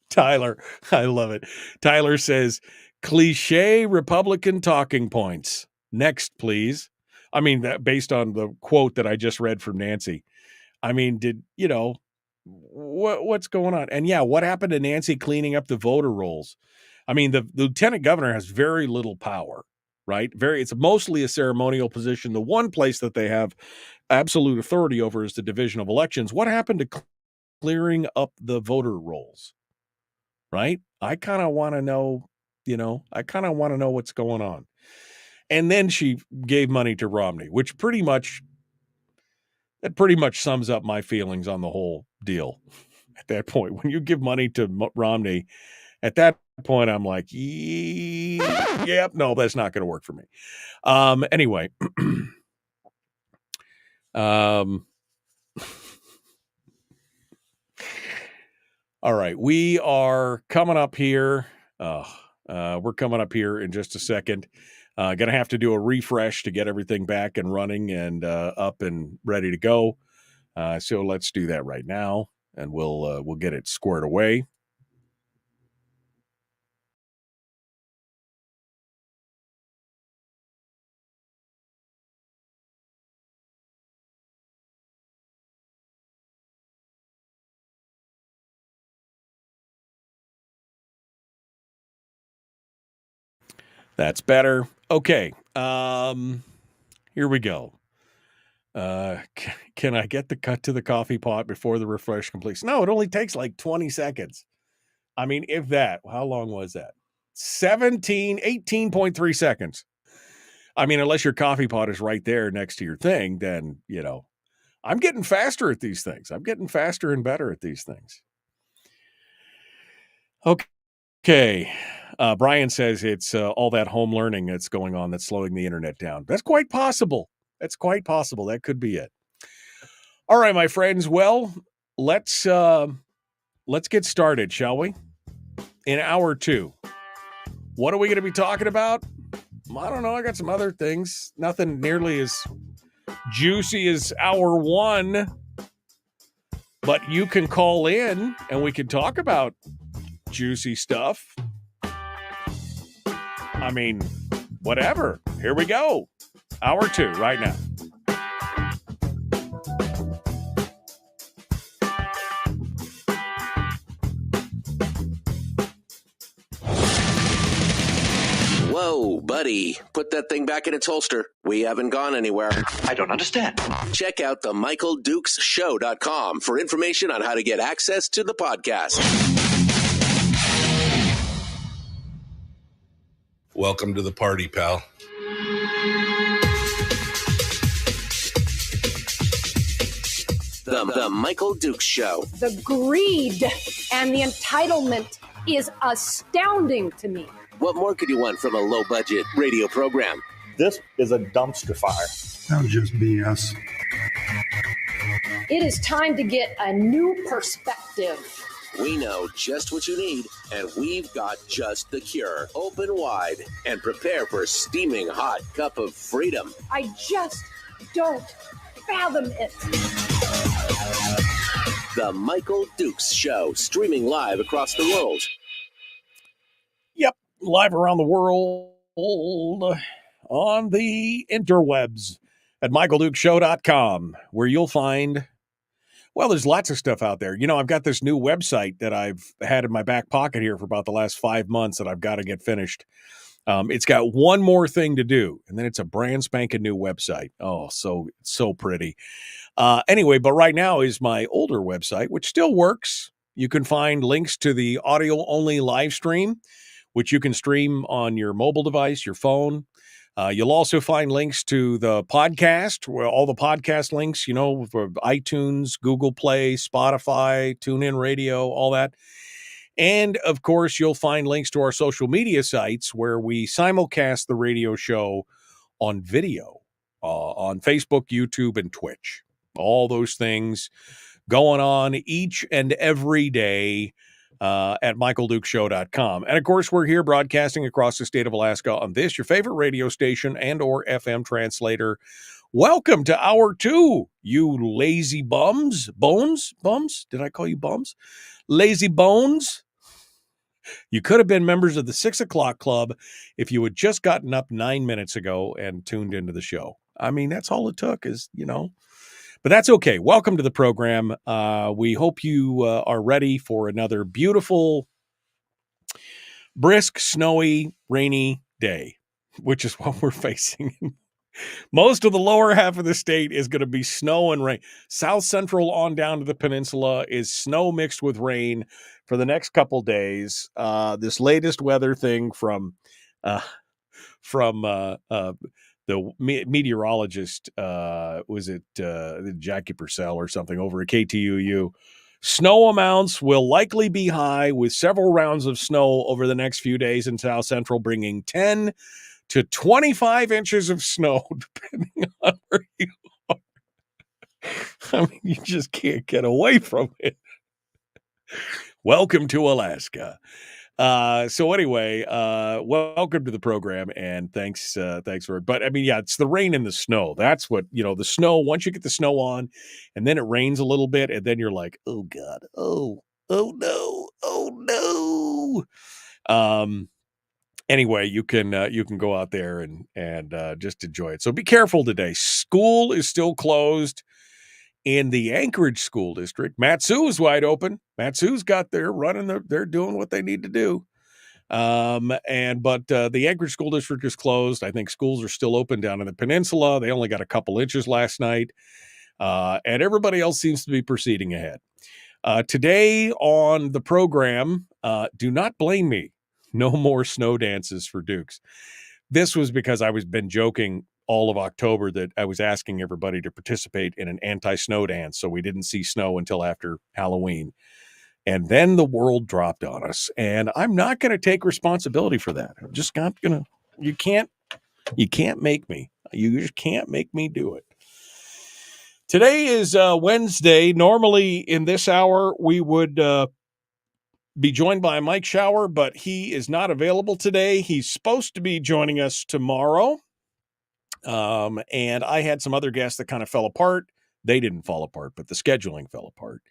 Tyler, I love it. Tyler says, cliche Republican talking points. Next, please. I mean, that based on the quote that I just read from Nancy. I mean, what's going on? And yeah, what happened to Nancy cleaning up the voter rolls? I mean, the lieutenant governor has very little power, right? It's mostly a ceremonial position. The one place that they have absolute authority over is the Division of Elections. What happened to clearing up the voter rolls? Right? I kind of want to know, what's going on. And then she gave money to Romney, which pretty much sums up my feelings on the whole deal. At that point, when you give money to Romney, at that point, I'm like, yep, no, that's not going to work for me. Anyway, all right, we are coming up here. We're coming up here in just a second. Going to have to do a refresh to get everything back and running and up and ready to go. So let's do that right now, and we'll get it squared away. That's better. Okay. Here we go. Can I get the cut to the coffee pot before the refresh completes? No, it only takes like 20 seconds. I mean, if that, how long was that? 18.3 seconds. I mean, unless your coffee pot is right there next to your thing, then, I'm getting faster at these things. I'm getting faster and better at these things. Okay. Brian says it's all that home learning that's going on that's slowing the internet down. That's quite possible. That could be it. All right, my friends. Well, let's get started, shall we? In hour 2. What are we going to be talking about? I don't know. I got some other things. Nothing nearly as juicy as hour 1. But you can call in and we can talk about juicy stuff. I mean, whatever. Here we go. Hour 2 right now. Whoa, buddy, put that thing back in its holster. We haven't gone anywhere. I don't understand. Check out the MichaelDukesShow.com for information on how to get access to the podcast. Welcome to the party, pal. The Michael Dukes Show. The greed and the entitlement is astounding to me. What more could you want from a low-budget radio program? This is a dumpster fire. That was just BS. It is time to get a new perspective. We know just what you need, and we've got just the cure. Open wide and prepare for a steaming hot cup of freedom. I just don't fathom it. The Michael Dukes Show, streaming live across the world. Yep, live around the world on the interwebs at michaeldukeshow.com, where you'll find, well, there's lots of stuff out there. You know, I've got this new website that I've had in my back pocket here for about the last 5 months that I've got to get finished. It's got one more thing to do, and then it's a brand spanking new website. Oh, so pretty. Anyway, but right now is my older website, which still works. You can find links to the audio-only live stream, which you can stream on your mobile device, your phone. You'll also find links to the podcast, where all the podcast links, you know, for iTunes, Google Play, Spotify, TuneIn Radio, all that. And, of course, you'll find links to our social media sites where we simulcast the radio show on video on Facebook, YouTube, and Twitch. All those things going on each and every day at michaeldukeshow.com. And, of course, we're here broadcasting across the state of Alaska on this, your favorite radio station and or FM translator. Welcome to Hour 2, you lazy bums. Bones? Bums? Did I call you bums? Lazy bones? You could have been members of the 6 o'clock club if you had just gotten up 9 minutes ago and tuned into the show. I mean, that's all it took is, you know. But that's okay. Welcome to the program. We hope you are ready for another beautiful, brisk, snowy, rainy day, which is what we're facing. Most of the lower half of the state is going to be snow and rain. South Central on down to the peninsula is snow mixed with rain for the next couple days. This latest weather thing from the meteorologist, was it Jackie Purcell or something over at KTUU? Snow amounts will likely be high with several rounds of snow over the next few days in South Central, bringing 10 to 25 inches of snow, depending on where you are. I mean, you just can't get away from it. Welcome to Alaska. So anyway, welcome to the program, and thanks for it. But I mean, yeah, it's the rain and the snow. That's what, you know, the snow, once you get the snow on and then it rains a little bit and then you're like, oh God, oh no. Anyway, you can go out there and just enjoy it. So be careful today. School is still closed in the Anchorage School District. Matsu is wide open. Matsu's got their running. They're doing what they need to do. But the Anchorage School District is closed. I think schools are still open down in the peninsula. They only got a couple inches last night. And everybody else seems to be proceeding ahead. Today on the program, do not blame me. No more snow dances for Dukes. This was because I was been joking all of October that I was asking everybody to participate in an anti-snow dance so we didn't see snow until after Halloween. And then the world dropped on us. And I'm not going to take responsibility for that. I'm just not going to. You can't make me. You just can't make me do it. Today is Wednesday. Normally in this hour, we would be joined by Mike Shower, but he is not available today. He's supposed to be joining us tomorrow. And I had some other guests that kind of fell apart. They didn't fall apart, but the scheduling fell apart.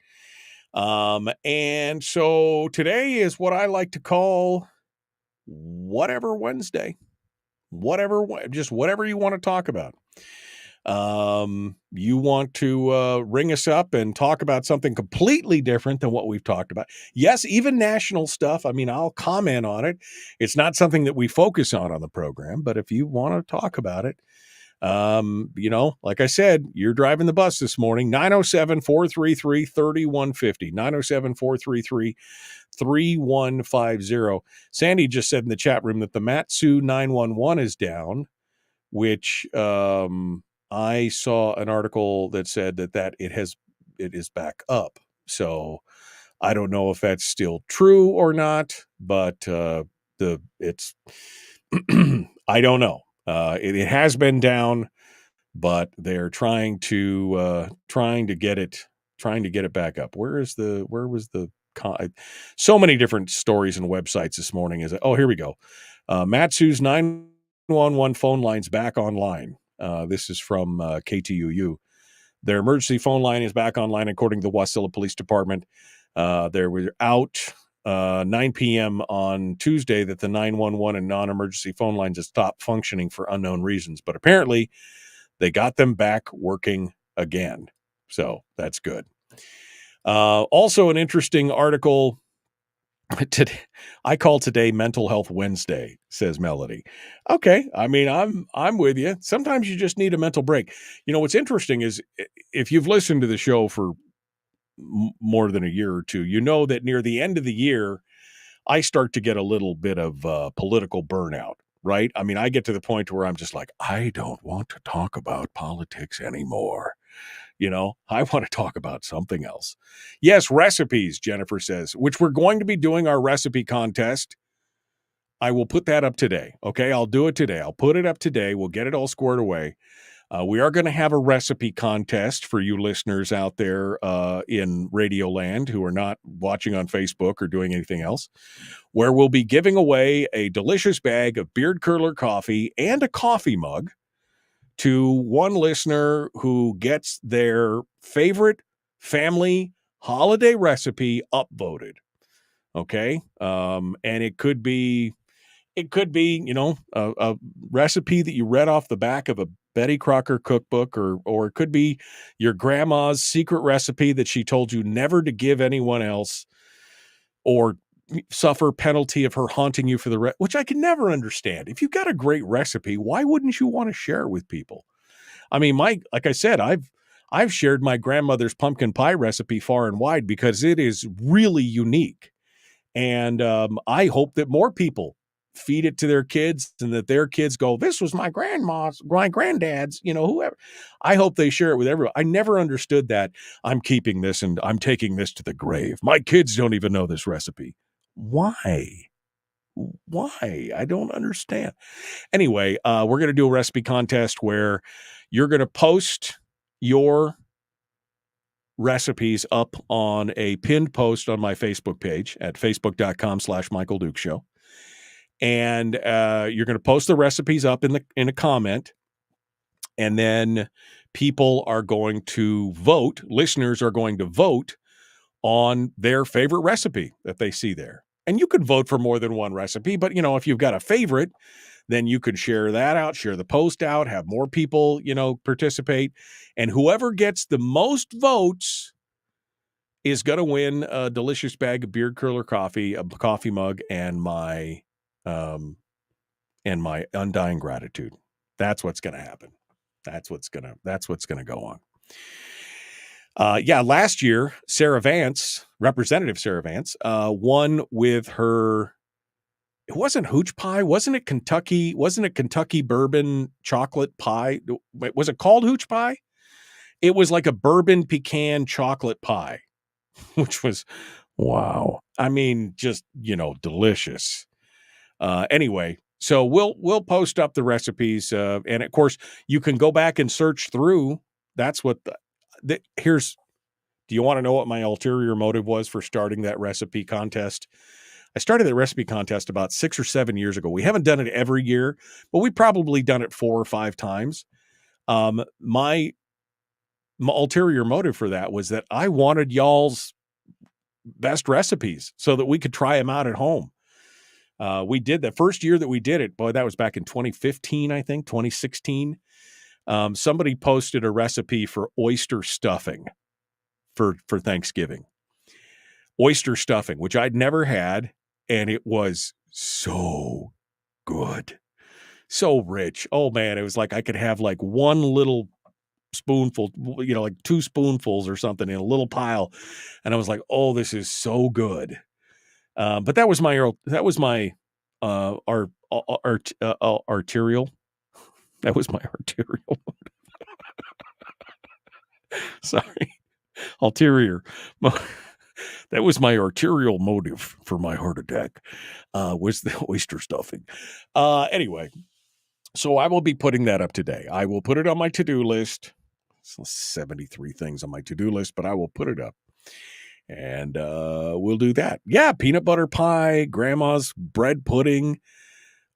And so today is what I like to call Whatever Wednesday. Just whatever you want to talk about. you want to ring us up and talk about something completely different than what we've talked about. Yes, even national stuff. I mean, I'll comment on it. It's not something that we focus on the program, but if you want to talk about it, like I said, you're driving the bus this morning. 907-433-3150. 907-433-3150. Sandy just said in the chat room that the Matsu 911 is down, which I saw an article that said that it is back up. So I don't know if that's still true or not, but it's I don't know. It has been down, but they're trying to get it back up. Where was the so many different stories and websites this morning? Here we go. Matsu's 911 phone line's back online. This is from KTUU. Their emergency phone line is back online, according to the Wasilla Police Department. They were out 9 p.m. on Tuesday that the 911 and non-emergency phone lines have stopped functioning for unknown reasons. But apparently they got them back working again. So that's good. Also an interesting article today. I call today Mental Health Wednesday, says Melody. Okay. I mean, I'm with you. Sometimes you just need a mental break. What's interesting is if you've listened to the show for more than a year or two, you know that near the end of the year, I start to get a little bit of political burnout, right? I mean, I get to the point where I'm just like, I don't want to talk about politics anymore. I want to talk about something else. Yes, recipes, Jennifer says, which we're going to be doing our recipe contest. I will put that up today. Okay, I'll do it today. I'll put it up today. We'll get it all squared away. We are going to have a recipe contest for you listeners out there in Radio Land who are not watching on Facebook or doing anything else, where we'll be giving away a delicious bag of beard curler coffee and a coffee mug to one listener who gets their favorite family holiday recipe upvoted. Okay. And it could be, a recipe that you read off the back of a Betty Crocker cookbook, or it could be your grandma's secret recipe that she told you never to give anyone else, or suffer penalty of her haunting you for which I can never understand. If you've got a great recipe, why wouldn't you want to share it with people? I mean, like I said, I've shared my grandmother's pumpkin pie recipe far and wide because it is really unique. And I hope that more people feed it to their kids and that their kids go, this was my granddad's, whoever. I hope they share it with everyone. I never understood that. I'm keeping this and I'm taking this to the grave. My kids don't even know this recipe. Why? I don't understand. Anyway, we're going to do a recipe contest where you're going to post your recipes up on a pinned post on my Facebook page at facebook.com/Michael Duke Show. And you're going to post the recipes up in a comment. And then people are going to vote. Listeners are going to vote on their favorite recipe that they see there. And you could vote for more than one recipe, but if you've got a favorite, then you could share that out, share the post out, have more people, participate. And whoever gets the most votes is going to win a delicious bag of beard curler coffee, a coffee mug, and my undying gratitude. That's what's going to happen. That's what's going to go on. Last year, Representative Sarah Vance, won with her. It wasn't hooch pie. Wasn't it Kentucky bourbon chocolate pie? Was it called hooch pie? It was like a bourbon pecan chocolate pie, which was, wow. I mean, just, delicious. Anyway, so we'll post up the recipes. And of course you can go back and search through. That's what do you want to know what my ulterior motive was for starting that recipe contest? I started that recipe contest about 6 or 7 years ago. We haven't done it every year, but we've probably done it 4 or 5 times. My ulterior motive for that was that I wanted y'all's best recipes so that we could try them out at home. We did the first year that we did it. Boy, that was back in 2015, I think, 2016. Somebody posted a recipe for oyster stuffing for Thanksgiving. Oyster stuffing, which I'd never had, and it was so good. So rich. Oh, man, it was like I could have like one little spoonful, like 2 spoonfuls or something in a little pile. And I was like, oh, this is so good. But that was my arterial. That was my arterial. Sorry. Ulterior. That was my arterial motive for my heart attack, was the oyster stuffing. Anyway, so I will be putting that up today. I will put it on my to-do list. So 73 things on my to-do list, but I will put it up. And we'll do that. Yeah, peanut butter pie, grandma's bread pudding.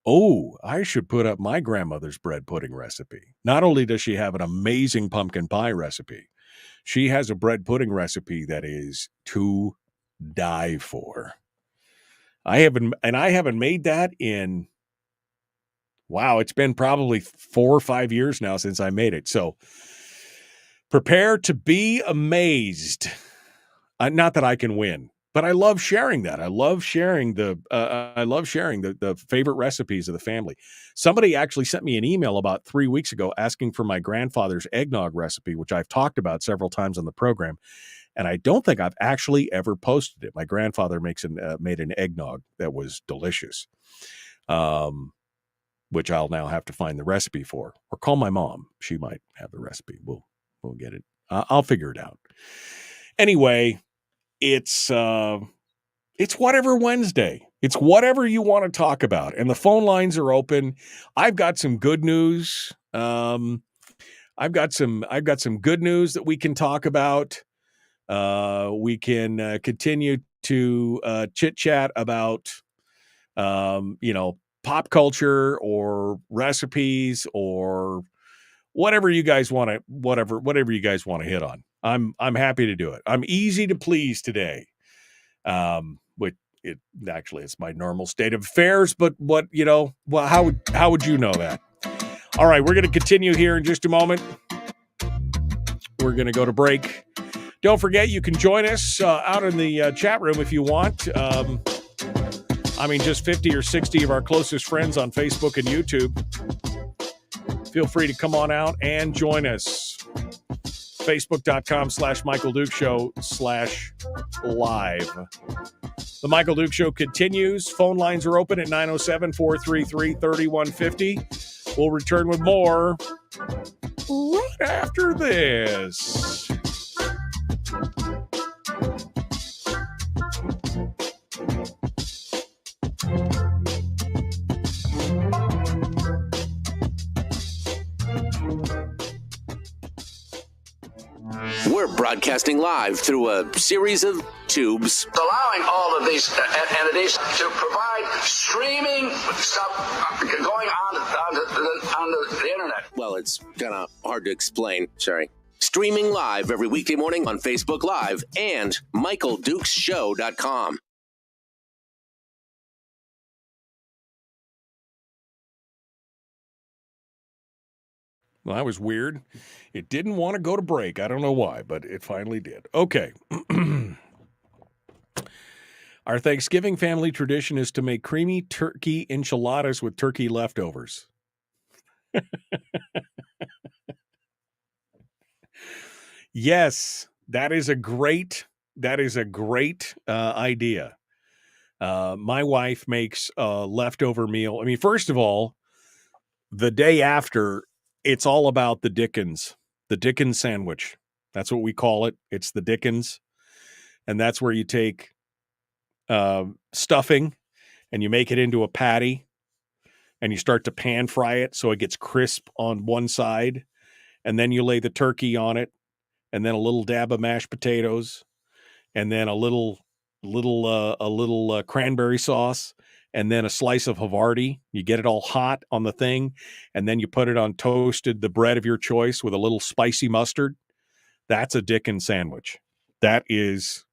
Oh, I should put up my grandmother's bread pudding recipe. Not only does she have an amazing pumpkin pie recipe, she has a bread pudding recipe that is to die for. I haven't made that in, wow, it's been probably 4 or 5 years now since I made it. So prepare to be amazed. Not that I can win, but I love sharing that. I love sharing the favorite recipes of the family. Somebody actually sent me an email about 3 weeks ago asking for my grandfather's eggnog recipe, which I've talked about several times on the program. And I don't think I've actually ever posted it. My grandfather made an eggnog that was delicious, which I'll now have to find the recipe for, or call my mom. She might have the recipe. We'll get it. I'll figure it out. Anyway, it's whatever Wednesday. It's whatever you want to talk about, and the phone lines are open. I've got some good news. I've got some good news that we can talk about. We can continue to chit chat about pop culture or recipes or whatever you guys want to whatever you guys want to hit on. I'm happy to do it. I'm easy to please today. It's my normal state of affairs, but how would you know that? All right, we're going to continue here in just a moment. We're going to go to break. Don't forget, you can join us out in the chat room if you want. Just 50 or 60 of our closest friends on Facebook and YouTube. Feel free to come on out and join us. Facebook.com/Michael Duke Show /live. The Michael Duke Show continues. Phone lines are open at 907-433-3150. We'll return with more right after this. We're broadcasting live through a series of tubes. Allowing all of these entities to provide streaming stuff going on the internet. Well, it's kind of hard to explain. Sorry. Streaming live every weekday morning on Facebook Live and MichaelDukesShow.com. Well, that was weird. It didn't want to go to break. I don't know why, but it finally did. Okay. Our Thanksgiving family tradition is to make creamy turkey enchiladas with turkey leftovers. Yes, that is a great idea. My wife makes a leftover meal. First of all, the day after, it's all about the Dickens sandwich. That's what we call it. It's the Dickens. And that's where you take stuffing and you make it into a patty and you start to pan fry it so it gets crisp on one side. And then you lay the turkey on it and then a little dab of mashed potatoes and then a little cranberry sauce. And then a slice of Havarti. You get it all hot on the thing, and then you put it on the bread of your choice with a little spicy mustard. That's a Dickens sandwich. That is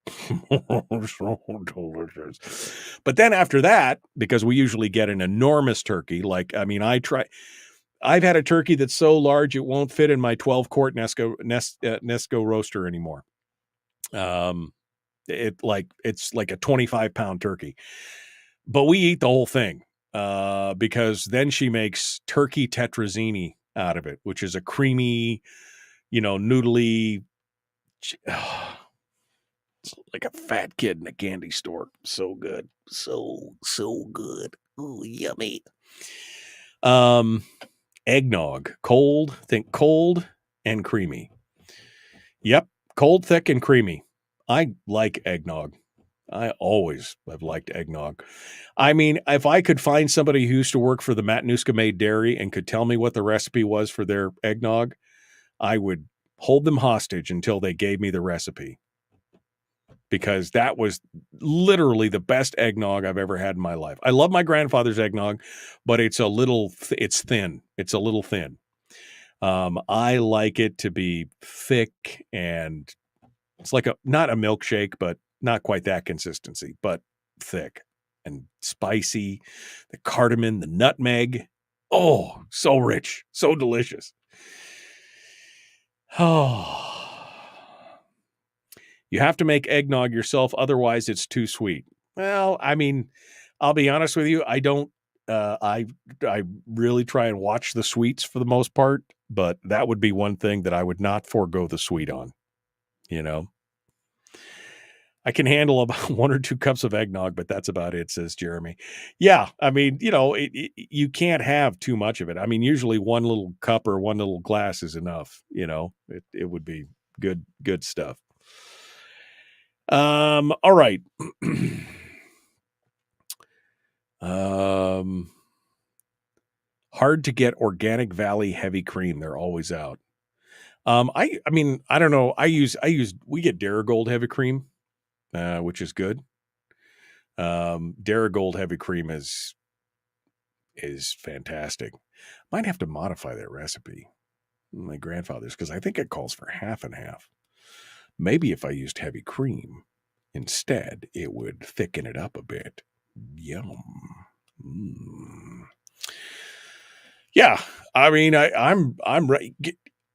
so delicious. But then after that, because we usually get an enormous turkey, I've had a turkey that's so large it won't fit in my 12-quart Nesco roaster anymore. It's like a 25-pound turkey, but we eat the whole thing because then she makes turkey tetrazzini out of it, which is a creamy, noodly. It's like a fat kid in a candy store. So good. So good. Ooh, yummy. Eggnog. Cold. Think cold and creamy. Yep. Cold, thick, and creamy. I like eggnog. I always have liked eggnog. I mean, if I could find somebody who used to work for the Matanuska Maid Dairy and could tell me what the recipe was for their eggnog, I would hold them hostage until they gave me the recipe. Because that was literally the best eggnog I've ever had in my life. I love my grandfather's eggnog, but it's it's thin. It's a little thin. I like it to be thick and it's like not a milkshake, but not quite that consistency, but thick and spicy. The cardamom, the nutmeg. Oh, so rich, so delicious. Oh. You have to make eggnog yourself, otherwise it's too sweet. Well, I mean, I'll be honest with you. I don't. I really try and watch the sweets for the most part, but that would be one thing that I would not forego the sweet on. I can handle about 1 or 2 cups of eggnog, but that's about it, says Jeremy. Yeah, I mean, you can't have too much of it. I mean, usually 1 little cup or 1 little glass is enough. It would be good stuff. All right. Hard to get Organic Valley heavy cream. They're always out. I mean, I don't know. We get Darigold heavy cream, which is good. Darigold heavy cream is fantastic. Might have to modify that recipe. My grandfather's, because I think it calls for half and half. Maybe if I used heavy cream instead, it would thicken it up a bit. Yum. Yeah, I mean, I'm ready.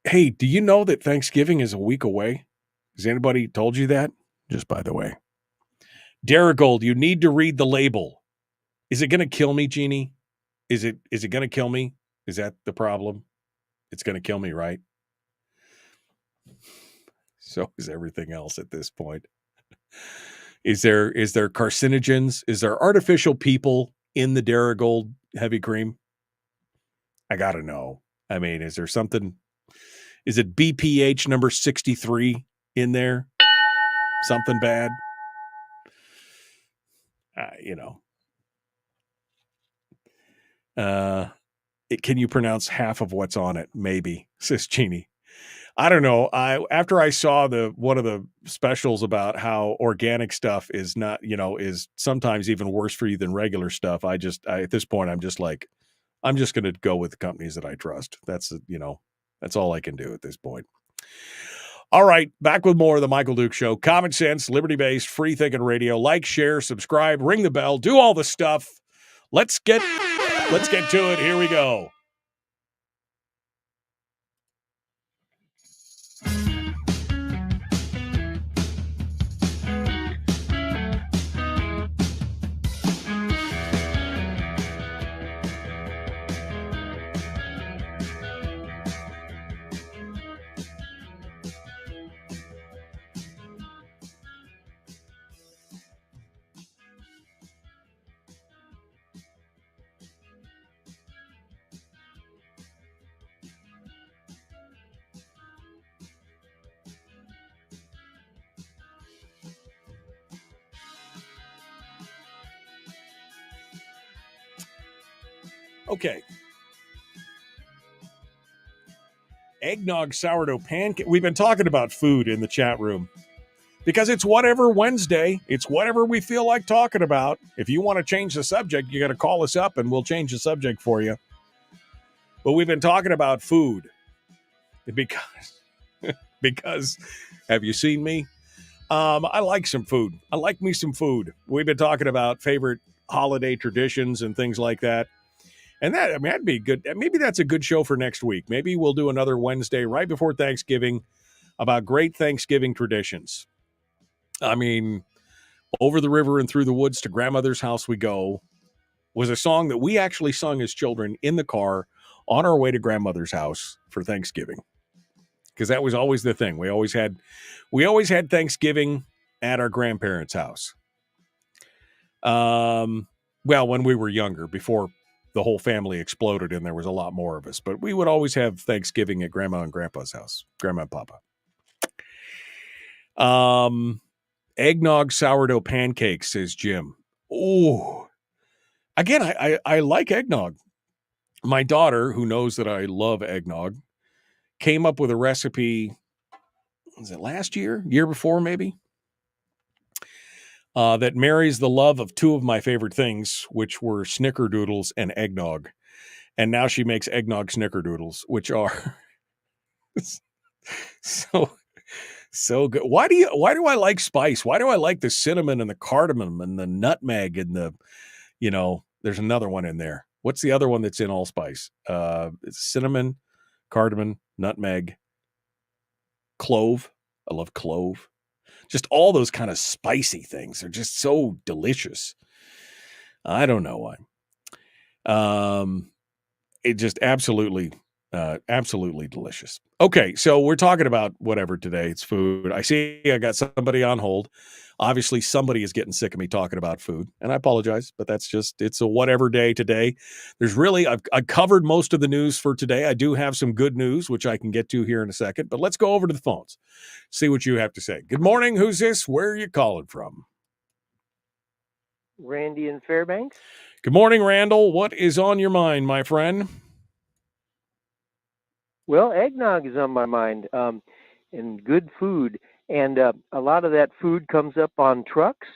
Hey, do you know that Thanksgiving is a week away? Has anybody told you that? Just by the way. Darigold, you need to read the label. Is it going to kill me, Jeannie? Is it going to kill me? Is that the problem? It's going to kill me, right? So is everything else at this point. Is there carcinogens? Is there artificial people in the Darigold heavy cream? I got to know. I mean, is there something? Is it BPH number 63 in there? Something bad? Can you pronounce half of what's on it? Maybe, says Jeannie. I don't know. After I saw one of the specials about how organic stuff is not, is sometimes even worse for you than regular stuff. At this point, I'm just like, I'm just going to go with the companies that I trust. That's all I can do at this point. All right, back with more of the Michael Duke Show. Common sense, liberty-based, free-thinking radio. Like, share, subscribe, ring the bell, do all the stuff. Let's get to it. Here we go. Okay. Eggnog sourdough pancake. We've been talking about food in the chat room because it's whatever Wednesday. It's whatever we feel like talking about. If you want to change the subject, you got to call us up and we'll change the subject for you. But we've been talking about food because have you seen me? I like some food. I like me some food. We've been talking about favorite holiday traditions and things like that. And that, I mean, that'd be good. Maybe that's a good show for next week. Maybe we'll do another Wednesday right before Thanksgiving about great Thanksgiving traditions. I mean, Over the River and Through the Woods to Grandmother's House We Go was a song that we actually sung as children in the car on our way to Grandmother's house for Thanksgiving. Because that was always the thing. We always had Thanksgiving at our grandparents' house. Well, when we were younger, before the whole family exploded and there was a lot more of us. But we would always have Thanksgiving at Grandma and Grandpa's house, Grandma and Papa. Eggnog sourdough pancakes, says Jim. Oh, again, I like eggnog. My daughter, who knows that I love eggnog, came up with a recipe. Was it last year? Year before, maybe? That marries the love of two of my favorite things, which were snickerdoodles and eggnog. And now she makes eggnog snickerdoodles, which are so good. Why do I like spice? Why do I like the cinnamon and the cardamom and the nutmeg and the, there's another one in there. What's the other one that's in allspice? It's cinnamon, cardamom, nutmeg, clove. I love clove. Just all those kind of spicy things are just so delicious. I don't know why. It just absolutely delicious. Okay, so we're talking about whatever today. It's food. I see I got somebody on hold. Obviously, somebody is getting sick of me talking about food, and I apologize, but it's a whatever day today. There's really, I've covered most of the news for today. I do have some good news, which I can get to here in a second, but let's go over to the phones, see what you have to say. Good morning. Who's this? Where are you calling from? Randy in Fairbanks. Good morning, Randall. What is on your mind, my friend? Well, eggnog is on my mind, and good food. And a lot of that food comes up on trucks.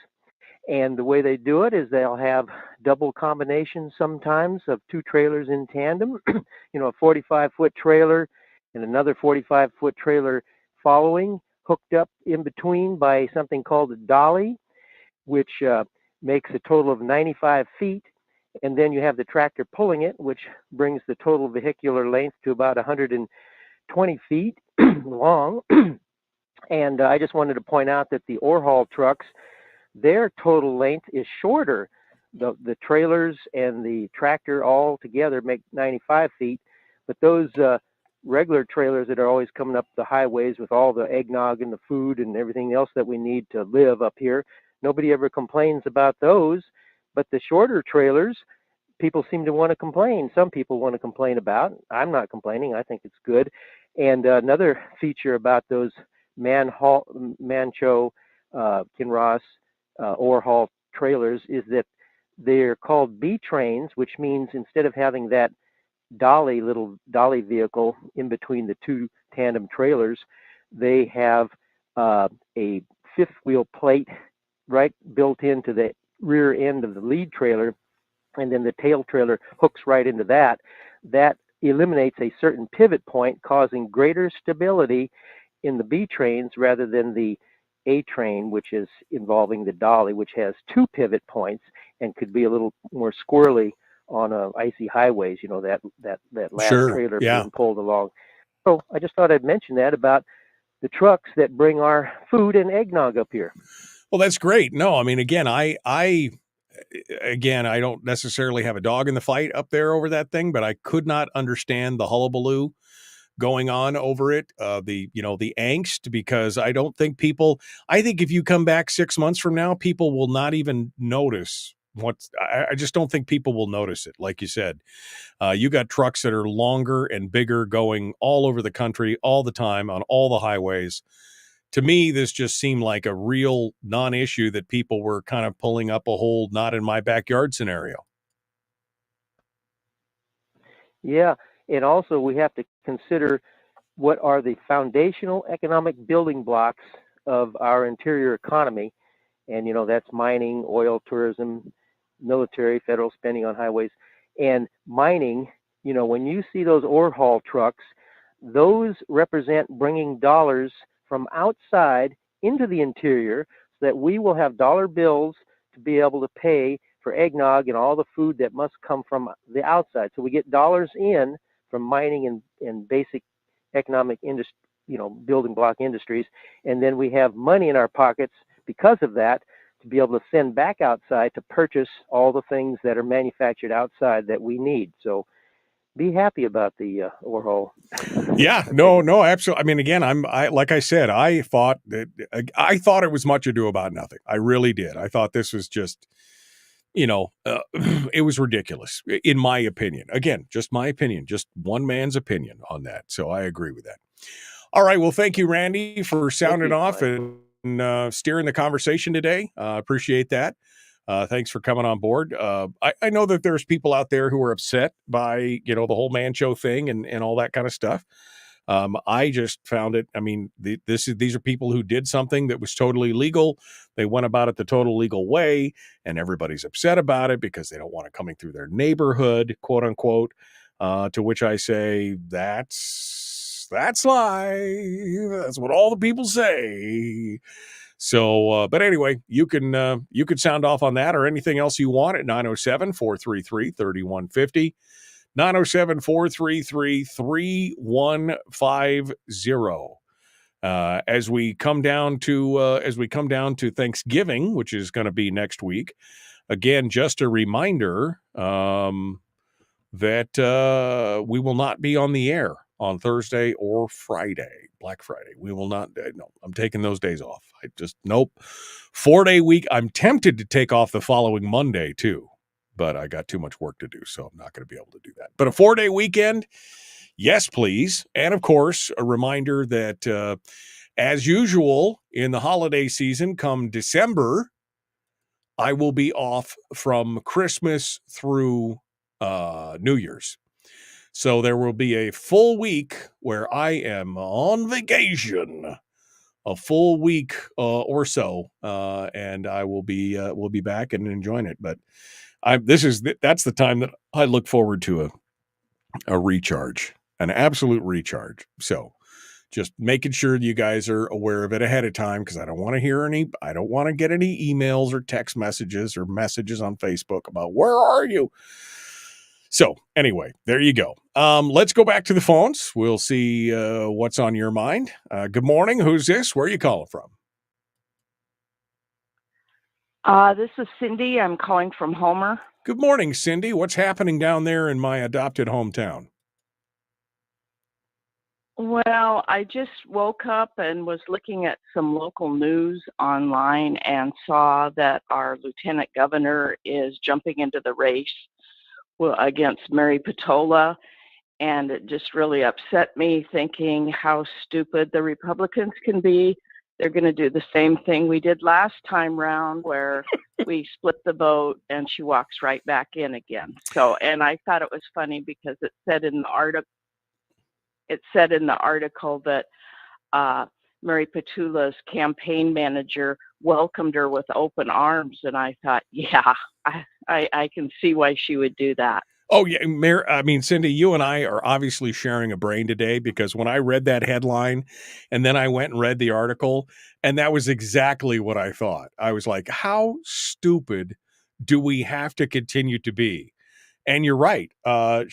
And the way they do it is they'll have double combinations sometimes of two trailers in tandem, a 45-foot trailer and another 45-foot trailer following, hooked up in between by something called a dolly, which makes a total of 95 feet. And then you have the tractor pulling it, which brings the total vehicular length to about 120 feet long. And I just wanted to point out that the ore haul trucks, their total length is shorter. The trailers and the tractor all together make 95 feet, but those regular trailers that are always coming up the highways with all the eggnog and the food and everything else that we need to live up here, nobody ever complains about those. But the shorter trailers, people seem to want to complain. Some people want to complain about. I'm not complaining. I think it's good. And another feature about those Mancho, Kinross, ore haul trailers is that they're called B trains, which means instead of having that little dolly vehicle in between the two tandem trailers, they have a fifth wheel plate right built into the rear end of the lead trailer, and then the tail trailer hooks right into that. That eliminates a certain pivot point, causing greater stability in the B trains rather than the A train, which is involving the dolly, which has two pivot points and could be a little more squirrely on icy highways, that last trailer being pulled along. So I just thought I'd mention that about the trucks that bring our food and eggnog up here. Well, that's great. No, I mean, again, I don't necessarily have a dog in the fight up there over that thing, but I could not understand the hullabaloo going on over it, the angst, because I think if you come back 6 months from now, people will not even notice I just don't think people will notice it. Like you said, you got trucks that are longer and bigger going all over the country all the time on all the highways. To me, this just seemed like a real non-issue that people were kind of pulling up a whole not in my backyard scenario. Yeah. And also we have to consider what are the foundational economic building blocks of our interior economy. And, that's mining, oil, tourism, military, federal spending on highways. And mining, when you see those ore haul trucks, those represent bringing dollars from outside into the interior so that we will have dollar bills to be able to pay for eggnog and all the food that must come from the outside. So we get dollars in from mining and basic economic industry, building block industries, and then we have money in our pockets because of that to be able to send back outside to purchase all the things that are manufactured outside that we need. So be happy about the ore hole. Yeah, no, absolutely. I mean, again, like I said, I thought it was much ado about nothing. I really did. I thought this was just, it was ridiculous, in my opinion. Again, just my opinion, just one man's opinion on that. So I agree with that. All right. Well, thank you, Randy, for sounding off and steering the conversation today. Appreciate that. Thanks for coming on board. I know that there's people out there who are upset by, the whole man show thing and all that kind of stuff. I just found it. I mean, these are people who did something that was totally legal. They went about it the total legal way, and everybody's upset about it because they don't want it coming through their neighborhood, quote unquote. To which I say, that's live. That's what all the people say. So, but anyway, you can sound off on that or anything else you want at 907-433-3150. 907-433-3150. As we come down to Thanksgiving, which is going to be next week. Again, just a reminder that we will not be on the air on Thursday or Friday, Black Friday. We will not. No, I'm taking those days off. Nope. 4-day week. I'm tempted to take off the following Monday too, but I got too much work to do, so I'm not going to be able to do that. But a 4-day weekend, yes, please. And of course, a reminder that as usual in the holiday season, come December, I will be off from Christmas through New Year's. So there will be a full week where I am on vacation, a full week or so, and I will be back and enjoying it. But that's the time that I look forward to a recharge, an absolute recharge. So just making sure you guys are aware of it ahead of time, because I don't want to get any emails or text messages or messages on Facebook about where are you. So anyway, there you go. Let's go back to the phones. We'll see what's on your mind. Good morning. Who's this? Where are you calling from? This is Cindy. I'm calling from Homer. Good morning, Cindy. What's happening down there in my adopted hometown? Well, I just woke up and was looking at some local news online and saw that our lieutenant governor is jumping into the race against Mary Patola, and it just really upset me, thinking how stupid the Republicans can be. They're going to do the same thing we did last time round, where we split the vote and she walks right back in again. So, and I thought it was funny because it said in the article that Mary Petula's campaign manager welcomed her with open arms, and I thought, yeah, I can see why she would do that. Oh, yeah. Cindy, you and I are obviously sharing a brain today, because when I read that headline and then I went and read the article, and that was exactly what I thought. I was like, how stupid do we have to continue to be? And you're right. They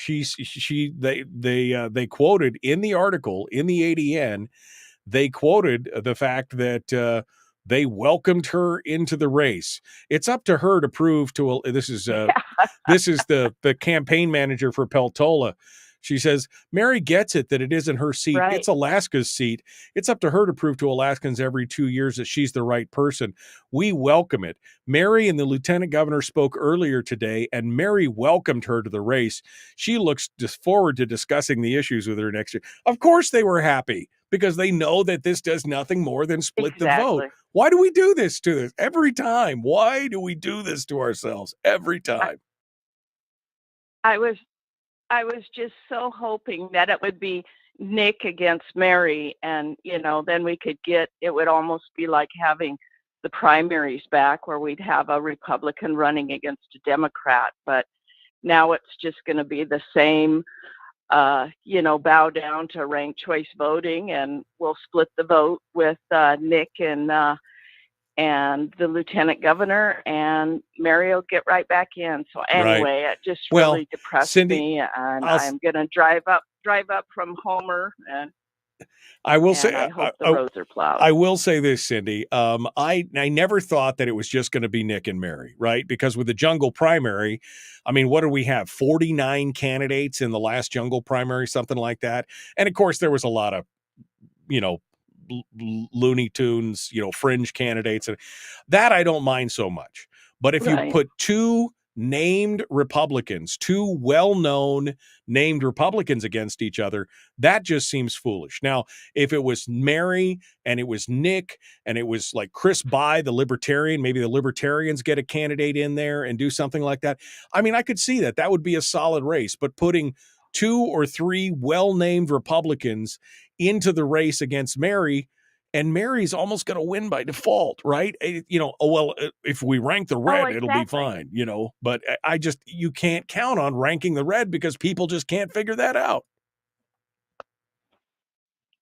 quoted in the article in the ADN, they quoted the fact that they welcomed her into the race. It's up to her to prove to. This is the campaign manager for Peltola. She says, Mary gets it that it isn't her seat. Right. It's Alaska's seat. It's up to her to prove to Alaskans every 2 years that she's the right person. We welcome it. Mary and the lieutenant governor spoke earlier today, and Mary welcomed her to the race. She looks forward to discussing the issues with her next year. Of course they were happy, because they know that this does nothing more than split the vote. Why do we do this to this every time? Why do we do this to ourselves every time? I was just so hoping that it would be Nick against Mary, and then it would almost be like having the primaries back, where we'd have a Republican running against a Democrat. But now it's just going to be the same, bow down to ranked choice voting, and we'll split the vote with Nick and and the lieutenant governor, and Mary will get right back in. So anyway, it just Well, really depressed Cindy, me, and I'll- I'm going to drive up from Homer, and I will say, I hope the roads are plowed. I will say this, Cindy. I never thought that it was just going to be Nick and Mary, right? Because with the jungle primary, I mean, what do we have? 49 candidates in the last jungle primary, something like that. And of course, there was a lot of, Looney Tunes, fringe candidates, and that I don't mind so much. But if you put two named Republicans, two well-known named Republicans against each other, that just seems foolish. Now, if it was Mary and it was Nick and it was like Chris By, the Libertarian, maybe the Libertarians get a candidate in there and do something like that. I mean, I could see that. That would be a solid race. But putting 2 or 3 well-named Republicans into the race against Mary, and Mary's almost going to win by default, right? If we rank the red, it'll be fine, but you can't count on ranking the red because people just can't figure that out.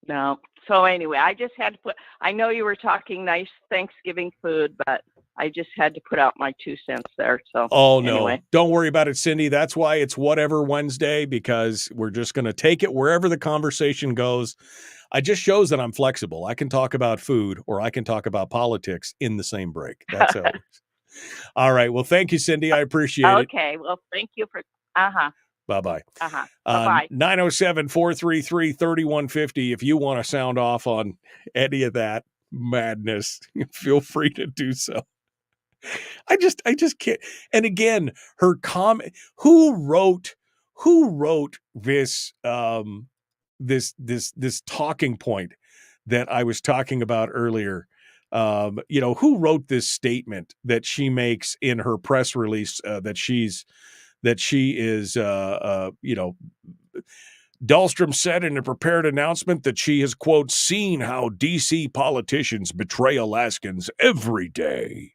No. So anyway, I just had to I know you were talking nice Thanksgiving food, but I just had to put out my 2 cents there. So no, don't worry about it, Cindy. That's why it's Whatever Wednesday, because we're just going to take it wherever the conversation goes. It just shows that I'm flexible. I can talk about food or I can talk about politics in the same break. That's how it works. All right. Well, thank you, Cindy. I appreciate it. Okay. Well, thank you for, Bye-bye. Bye-bye. 907-433-3150. If you want to sound off on any of that madness, feel free to do so. I just can't. And again, her comment, who wrote this, this talking point that I was talking about earlier? Who wrote this statement that she makes in her press release, that she is, Dahlstrom said in a prepared announcement that she has, quote, seen how D.C. politicians betray Alaskans every day.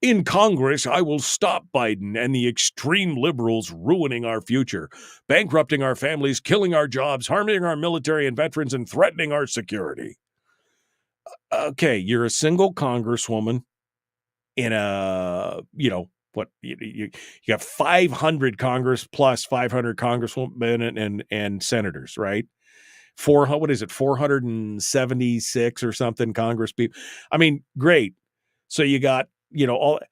In Congress, I will stop Biden and the extreme liberals ruining our future, bankrupting our families, killing our jobs, harming our military and veterans, and threatening our security. Okay, you're a single congresswoman in a, you got 500 Congress plus 500 congresswomen and senators, right? 476 or something Congress people. I mean, great. So you got,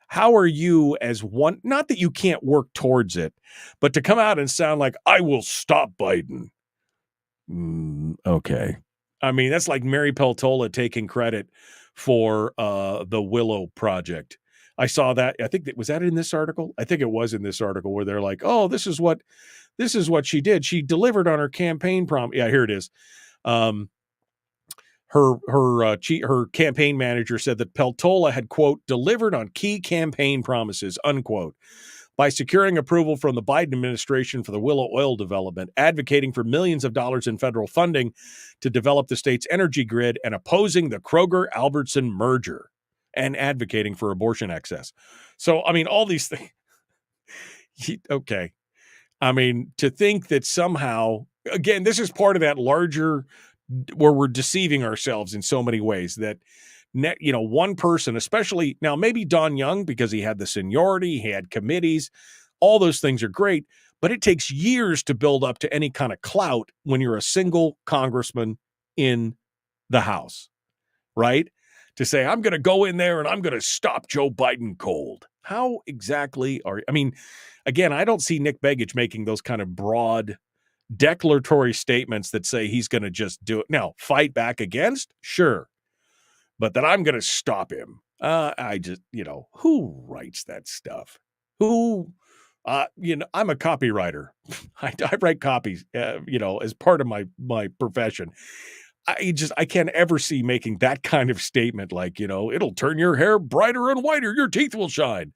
how are you as one, not that you can't work towards it, but to come out and sound like, I will stop Biden. Okay. I mean, that's like Mary Peltola taking credit for the Willow Project. I saw that. I think was that in this article? I think it was in this article where they're like, oh, this is what she did. She delivered on her campaign promise. Yeah, here it is. Her campaign manager said that Peltola had, quote, delivered on key campaign promises, unquote, by securing approval from the Biden administration for the Willow oil development, advocating for millions of dollars in federal funding to develop the state's energy grid, and opposing the Kroger-Albertson merger, and advocating for abortion access. So, I mean, all these things. Okay. I mean, to think that somehow, again, this is part of that larger where we're deceiving ourselves in so many ways that, one person, especially now, maybe Don Young, because he had the seniority, he had committees, all those things are great, but it takes years to build up to any kind of clout when you're a single congressman in the House, right? To say, I'm going to go in there and I'm going to stop Joe Biden cold. How exactly I mean, again, I don't see Nick Begich making those kind of broad declaratory statements that say he's going to just do it. Now, fight back against? Sure. But that I'm going to stop him. I just, who writes that stuff? Who, I'm a copywriter. I write copies, as part of my profession. I can't ever see making that kind of statement like, it'll turn your hair brighter and whiter. Your teeth will shine.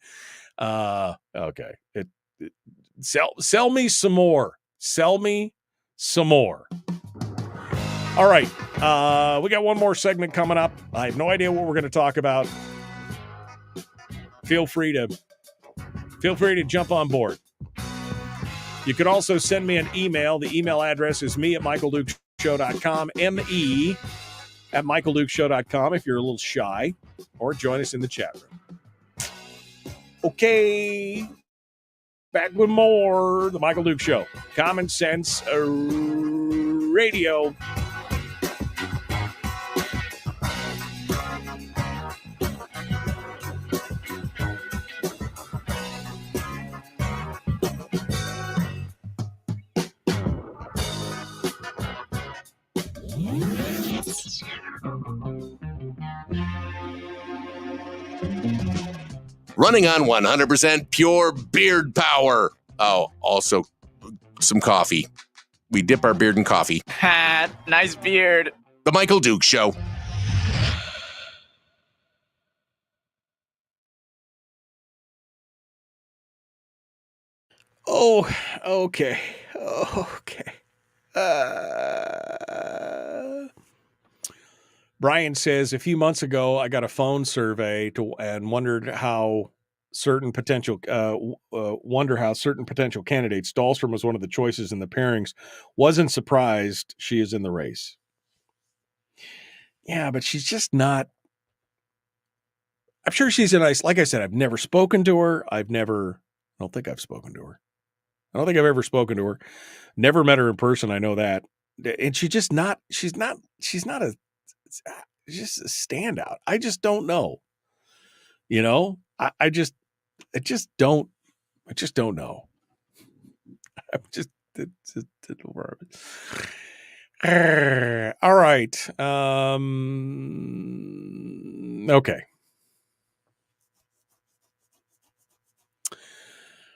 Okay. Sell me some more. Sell me some more. All right. We got one more segment coming up. I have no idea what we're going to talk about. Feel free to jump on board. You could also send me an email. The email address is me@michaeldukeshow.com, at michaeldukeshow.com if you're a little shy, or join us in the chat room. Okay. Back with more. The Michael Duke Show. Common Sense Radio. Running on 100% pure beard power. Oh, also some coffee. We dip our beard in coffee. Ha, nice beard. The Michael Duke Show. Oh, okay. Okay. Brian says, a few months ago, I got a phone survey and wondered how certain potential candidates. Dahlstrom was one of the choices in the pairings. Wasn't surprised she is in the race. Yeah, but she's just not. I'm sure she's a nice. Like I said, I've never spoken to her. I don't think I've spoken to her. I don't think I've ever spoken to her. Never met her in person. I know that. And she's just not a standout. I just don't know. I just don't know. I'm just all right. Okay.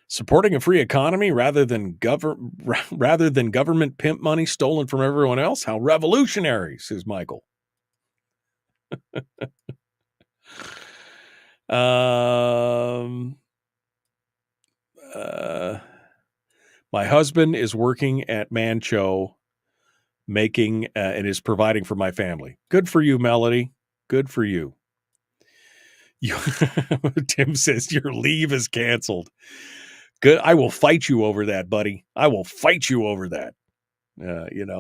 Supporting a free economy rather than government pimp money stolen from everyone else? How revolutionary, says Michael. My husband is working at Mancho, making and is providing for my family. Good for you, Melody. Good for you. Tim says your leave is canceled. Good. I will fight you over that, buddy. I will fight you over that. It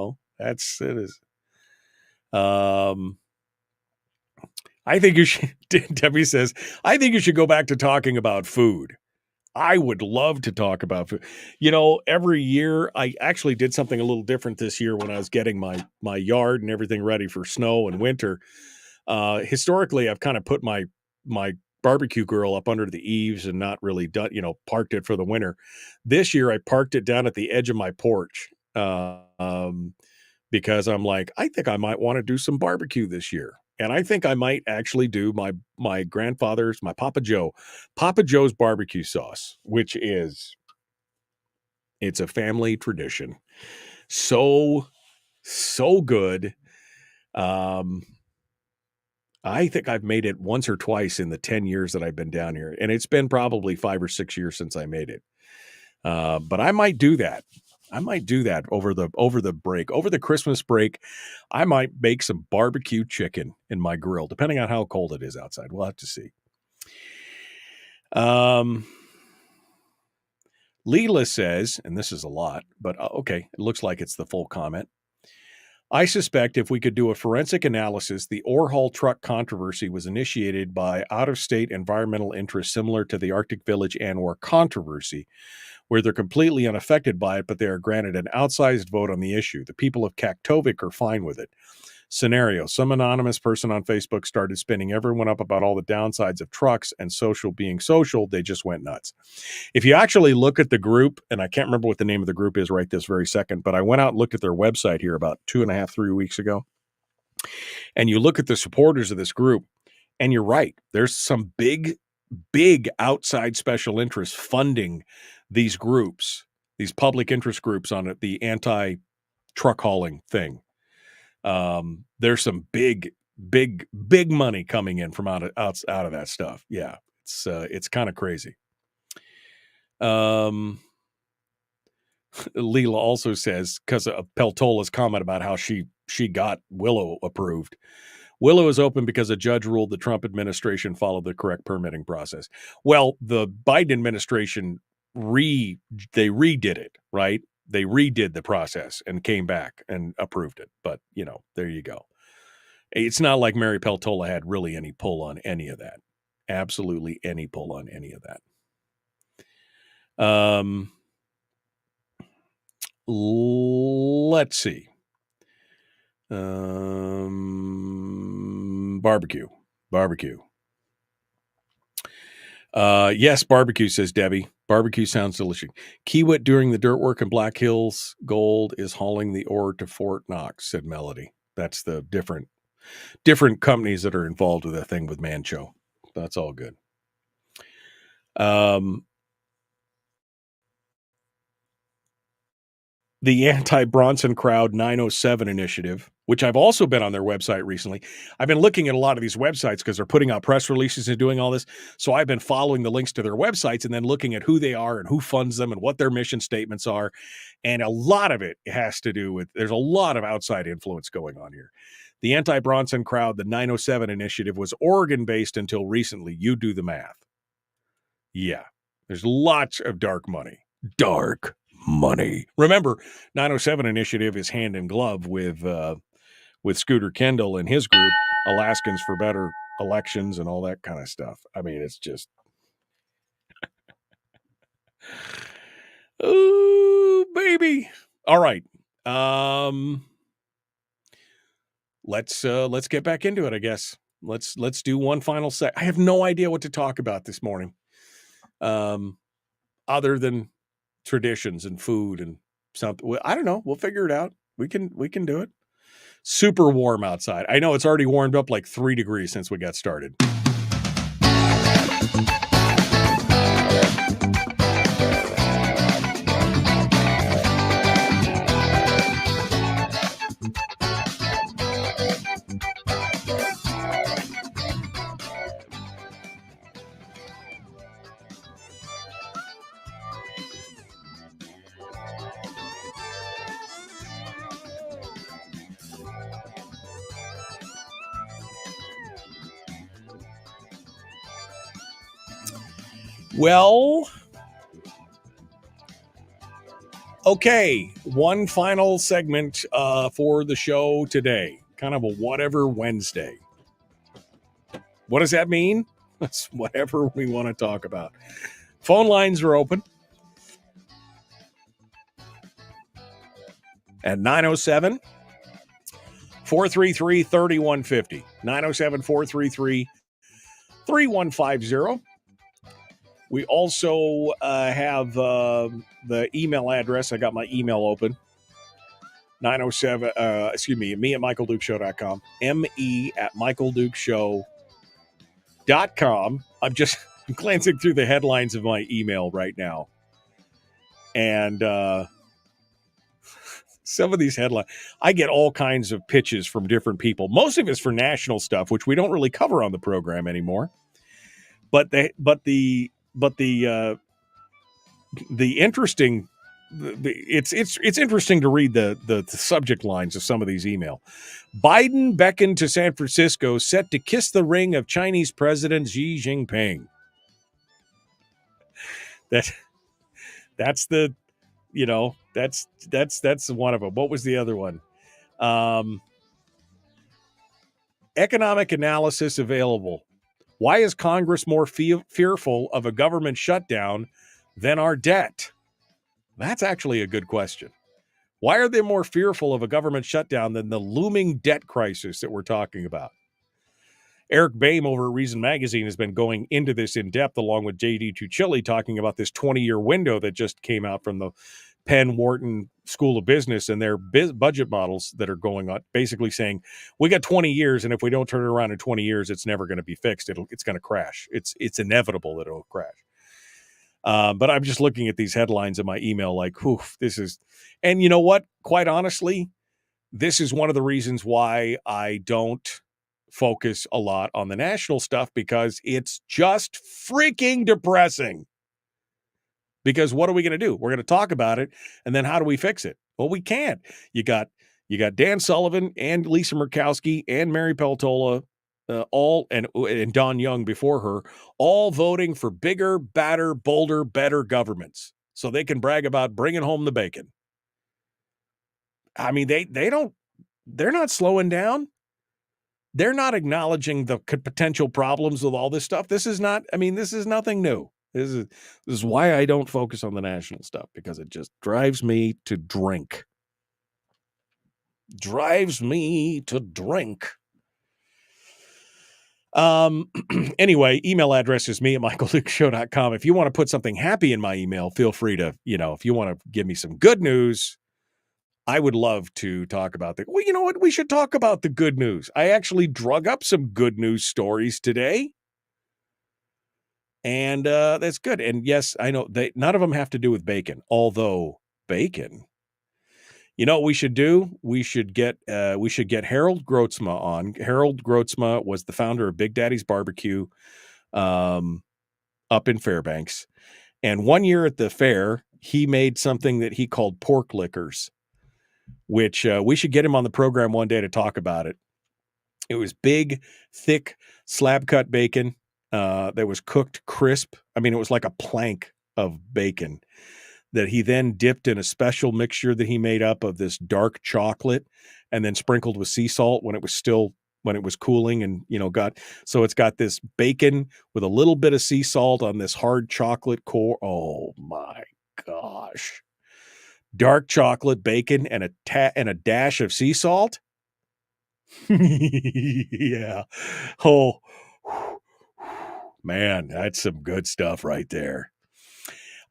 is. I think you should. Debbie says, I think you should go back to talking about food. I would love to talk about food. Every year I actually did something a little different this year when I was getting my yard and everything ready for snow and winter. Historically, I've kind of put my barbecue grill up under the eaves and not really done, parked it for the winter. This year I parked it down at the edge of my porch because I'm like, I think I might want to do some barbecue this year. And I think I might actually do my grandfather's, my Papa Joe's barbecue sauce, which it's a family tradition. So good. I think I've made it once or twice in the 10 years that I've been down here. And it's been probably 5 or 6 years since I made it. But I might do that. over the break, over the Christmas break. I might bake some barbecue chicken in my grill, depending on how cold it is outside. We'll have to see. Leela says, and this is a lot, but okay, it looks like it's the full comment. I suspect if we could do a forensic analysis, the Orhall truck controversy was initiated by out-of-state environmental interests similar to the Arctic Village ANWR controversy, where they're completely unaffected by it, but they are granted an outsized vote on the issue. The people of Kaktovik are fine with it. Scenario: some anonymous person on Facebook started spinning everyone up about all the downsides of trucks and social being social. They just went nuts. If you actually look at the group, and I can't remember what the name of the group is right this very second, but I went out and looked at their website here about 2.5, 3 weeks ago. And you look at the supporters of this group, and you're right. There's some big outside special interests funding these groups, these public interest groups on it, the anti-truck hauling thing. There's some big money coming in from out of that stuff. Yeah, it's kind of crazy. Leela also says, because of Peltola's comment about how she got Willow approved. Willow is open because a judge ruled the Trump administration followed the correct permitting process. Well, the Biden administration they redid it, right? They redid the process and came back and approved it. But, there you go. It's not like Mary Peltola had really any pull on any of that. Absolutely any pull on any of that. Let's see. Barbecue. Yes, barbecue, says Debbie. Barbecue sounds delicious. Kiewit doing the dirt work in Black Hills Gold is hauling the ore to Fort Knox, said Melody. That's the different companies that are involved with that thing with Mancho. That's all good. The anti-Bronson Crowd 907 initiative, which I've also been on their website recently. I've been looking at a lot of these websites because they're putting out press releases and doing all this. So I've been following the links to their websites and then looking at who they are and who funds them and what their mission statements are. And a lot of it has to do with, there's a lot of outside influence going on here. The anti-Bronson Crowd, the 907 initiative, was Oregon-based until recently. You do the math. Yeah, there's lots of dark money. Dark money. Remember, 907 initiative is hand in glove with Scooter Kendall and his group, Alaskans for Better Elections and all that kind of stuff. I mean, it's just ooh, baby. All right. Let's get back into it, I guess. Let's do one final set. I have no idea what to talk about this morning. Other than traditions and food and something. I don't know. We'll figure it out. We can do it. Super warm outside. I know it's already warmed up like 3 degrees since we got started. Well, okay, one final segment for the show today. Kind of a whatever Wednesday. What does that mean? That's whatever we want to talk about. Phone lines are open at 907 433 3150. 907 433 3150. We also have the email address. I got my email open. 907, me at MichaelDukeShow.com. me@MichaelDukeShow.com. I'm glancing through the headlines of my email right now. And some of these headlines, I get all kinds of pitches from different people. Most of it's for national stuff, which we don't really cover on the program anymore. But the interesting, it's interesting to read the subject lines of some of these email. Biden beckoned to San Francisco, set to kiss the ring of Chinese President Xi Jinping. That's the, that's one of them. What was the other one? Economic analysis available. Why is Congress more fearful of a government shutdown than our debt? That's actually a good question. Why are they more fearful of a government shutdown than the looming debt crisis that we're talking about? Eric Boehm over at Reason Magazine has been going into this in depth along with J.D. Tuccilli, talking about this 20-year window that just came out from the Penn Wharton School of Business and their budget models that are going on, basically saying we got 20 years, and if we don't turn it around in 20 years, it's never going to be fixed. It's going to crash. It's inevitable that it'll crash. But I'm just looking at these headlines in my email like, whew, this is, and you know what? Quite honestly, this is one of the reasons why I don't focus a lot on the national stuff, because it's just freaking depressing. Because what are we going to do? We're going to talk about it, and then how do we fix it? Well, we can't. You got Dan Sullivan and Lisa Murkowski and Mary Peltola, all and Don Young before her, all voting for bigger, badder, bolder, better governments, so they can brag about bringing home the bacon. I mean, they're not slowing down. They're not acknowledging the potential problems with all this stuff. This is nothing new. This is why I don't focus on the national stuff, because it just drives me to drink. Anyway, email address is me@michaeldukeshow.com. If you want to put something happy in my email, feel free to, if you want to give me some good news, I would love to talk about that. Well, you know what? We should talk about the good news. I actually drug up some good news stories today. And that's good. And yes, I know none of them have to do with bacon, although bacon. You know what we should do? We should get Harold Grotzma on. Harold Grotzma was the founder of Big Daddy's Barbecue up in Fairbanks. And one year at the fair, he made something that he called pork lickers, which we should get him on the program one day to talk about it. It was big, thick, slab-cut bacon that was cooked crisp. I mean, it was like a plank of bacon that he then dipped in a special mixture that he made up of this dark chocolate and then sprinkled with sea salt when it was cooling, and so it's got this bacon with a little bit of sea salt on this hard chocolate core. Oh my gosh. Dark chocolate bacon and a dash of sea salt. Yeah. Oh man, that's some good stuff right there.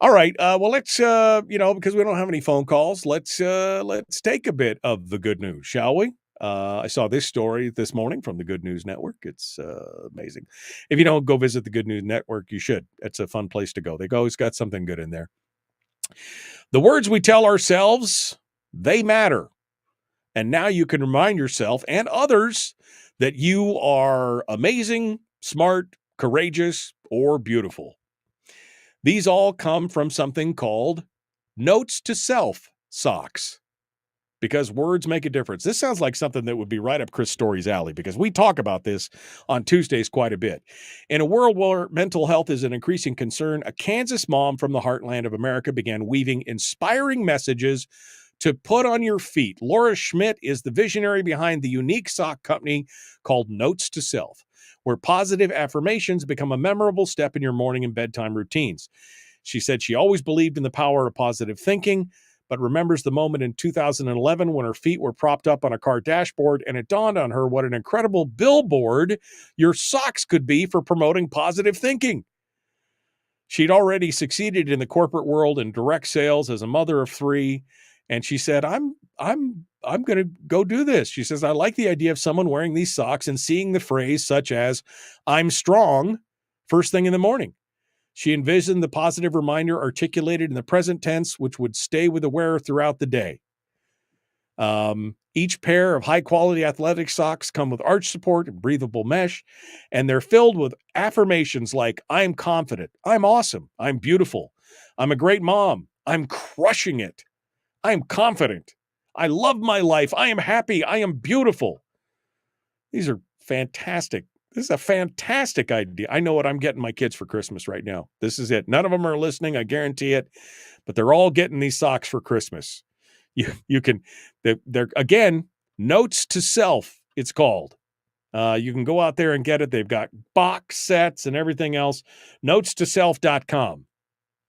All right. Well, let's, because we don't have any phone calls, let's take a bit of the good news, shall we? I saw this story this morning from the Good News Network. It's amazing. If you don't go visit the Good News Network, you should. It's a fun place to go. They've always got something good in there. The words we tell ourselves, they matter. And now you can remind yourself and others that you are amazing, smart, courageous, or beautiful. These all come from something called Notes to Self socks, because words make a difference. This sounds like something that would be right up Chris Story's alley, because we talk about this on Tuesdays quite a bit. In a world where mental health is an increasing concern, a Kansas mom from the heartland of America began weaving inspiring messages to put on your feet. Laura Schmidt is the visionary behind the unique sock company called Notes to Self, where positive affirmations become a memorable step in your morning and bedtime routines. She said she always believed in the power of positive thinking, but remembers the moment in 2011 when her feet were propped up on a car dashboard, and it dawned on her what an incredible billboard your socks could be for promoting positive thinking. She'd already succeeded in the corporate world in direct sales as a mother of 3, and she said, I'm going to go do this. She says, I like the idea of someone wearing these socks and seeing the phrase such as, I'm strong, first thing in the morning. She envisioned the positive reminder articulated in the present tense, which would stay with the wearer throughout the day. Each pair of high-quality athletic socks come with arch support and breathable mesh, and they're filled with affirmations like, I'm confident, I'm awesome, I'm beautiful, I'm a great mom, I'm crushing it, I'm confident, I love my life, I am happy, I am beautiful. These are fantastic. This is a fantastic idea. I know what I'm getting my kids for Christmas right now. This is it. None of them are listening, I guarantee it, but they're all getting these socks for Christmas. You can, they're again, Notes to Self, it's called. You can go out there and get it. They've got box sets and everything else. Notestoself.com.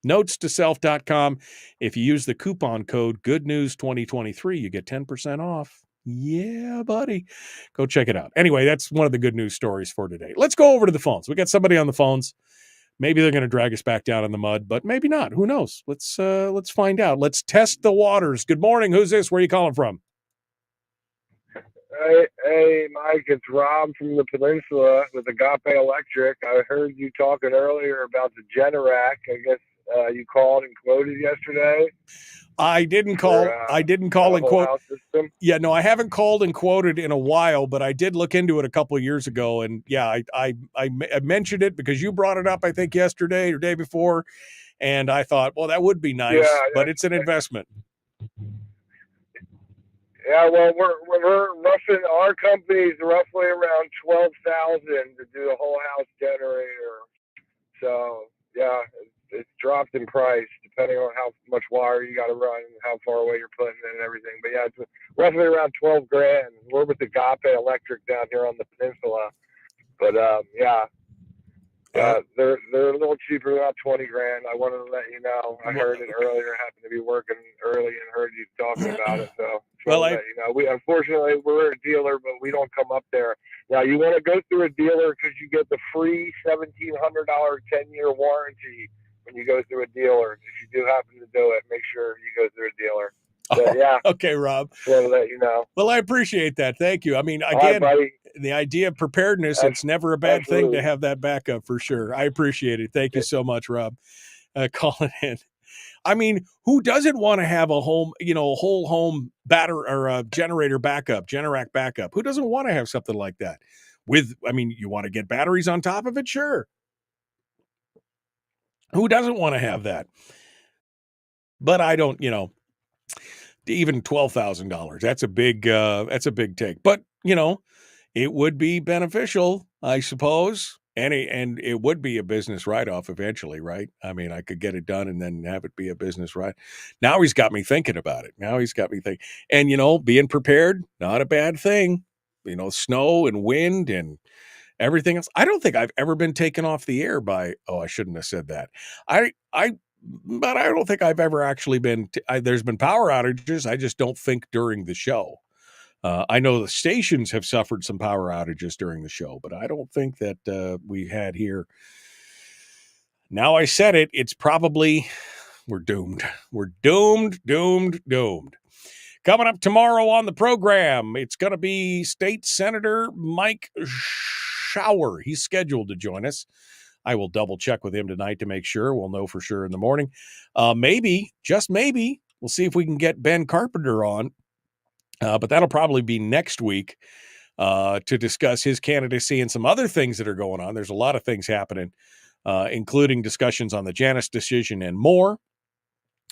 Notestoself.com. If you use the coupon code GoodNews2023, you get 10% off. Yeah, buddy. Go check it out. Anyway, that's one of the good news stories for today. Let's go over to the phones. We got somebody on the phones. Maybe they're going to drag us back down in the mud, but maybe not. Who knows? Let's find out. Let's test the waters. Good morning. Who's this? Where are you calling from? Hey, Mike, it's Rob from the Peninsula with Agape Electric. I heard you talking earlier about the Generac. I guess you called and quoted yesterday. I didn't call and quote. Yeah, no, I haven't called and quoted in a while, but I did look into it a couple of years ago. And yeah, I mentioned it because you brought it up, I think yesterday or day before. And I thought, well, that would be nice, but it's an investment. Yeah, well, we're roughly, our company's roughly around $12,000 to do a whole house generator. So yeah, it's dropped in price depending on how much wire you got to run and how far away you're putting it and everything. But yeah, it's roughly around 12 grand. We're with Agape Electric down here on the peninsula. But they're a little cheaper, about 20 grand. I wanted to let you know. I heard it earlier. I happened to be working early and heard you talking about it. So Well, let you know. We unfortunately we're a dealer, but we don't come up there. Now you want to go through a dealer because you get the free $1,700 10-year warranty when you go through a dealer. If you do happen to do it, make sure you go through a dealer. But, yeah. Okay, Rob. Just want to let you know. Well, I appreciate that. Thank you. I mean, again, the idea of preparedness, it's never a bad thing to have that backup for sure. I appreciate it. Thank you so much, Rob, calling in. I mean, who doesn't want to have a home, a whole home or a generator backup, Generac backup? Who doesn't want to have something like that? You want to get batteries on top of it? Sure. Who doesn't want to have that? But I don't, even $12,000. That's a big take. But, it would be beneficial, I suppose. And it would be a business write-off eventually, right? I mean, I could get it done and then have it be a business write. Now he's got me thinking about it. And, being prepared, not a bad thing. Snow and wind and everything else. I don't think I've ever been taken off the air by, I shouldn't have said that. But I don't think I've ever actually been, there's been power outages. I just don't think during the show. I know the stations have suffered some power outages during the show, but I don't think that we had here. Now I said it, it's probably, we're doomed. We're doomed. Coming up tomorrow on the program, it's going to be State Senator Mike Shower. He's scheduled to join us. I will double check with him tonight to make sure. We'll know for sure in the morning. Maybe, just maybe, we'll see if we can get Ben Carpenter on. But that'll probably be next week to discuss his candidacy and some other things that are going on. There's a lot of things happening, including discussions on the Janus decision and more.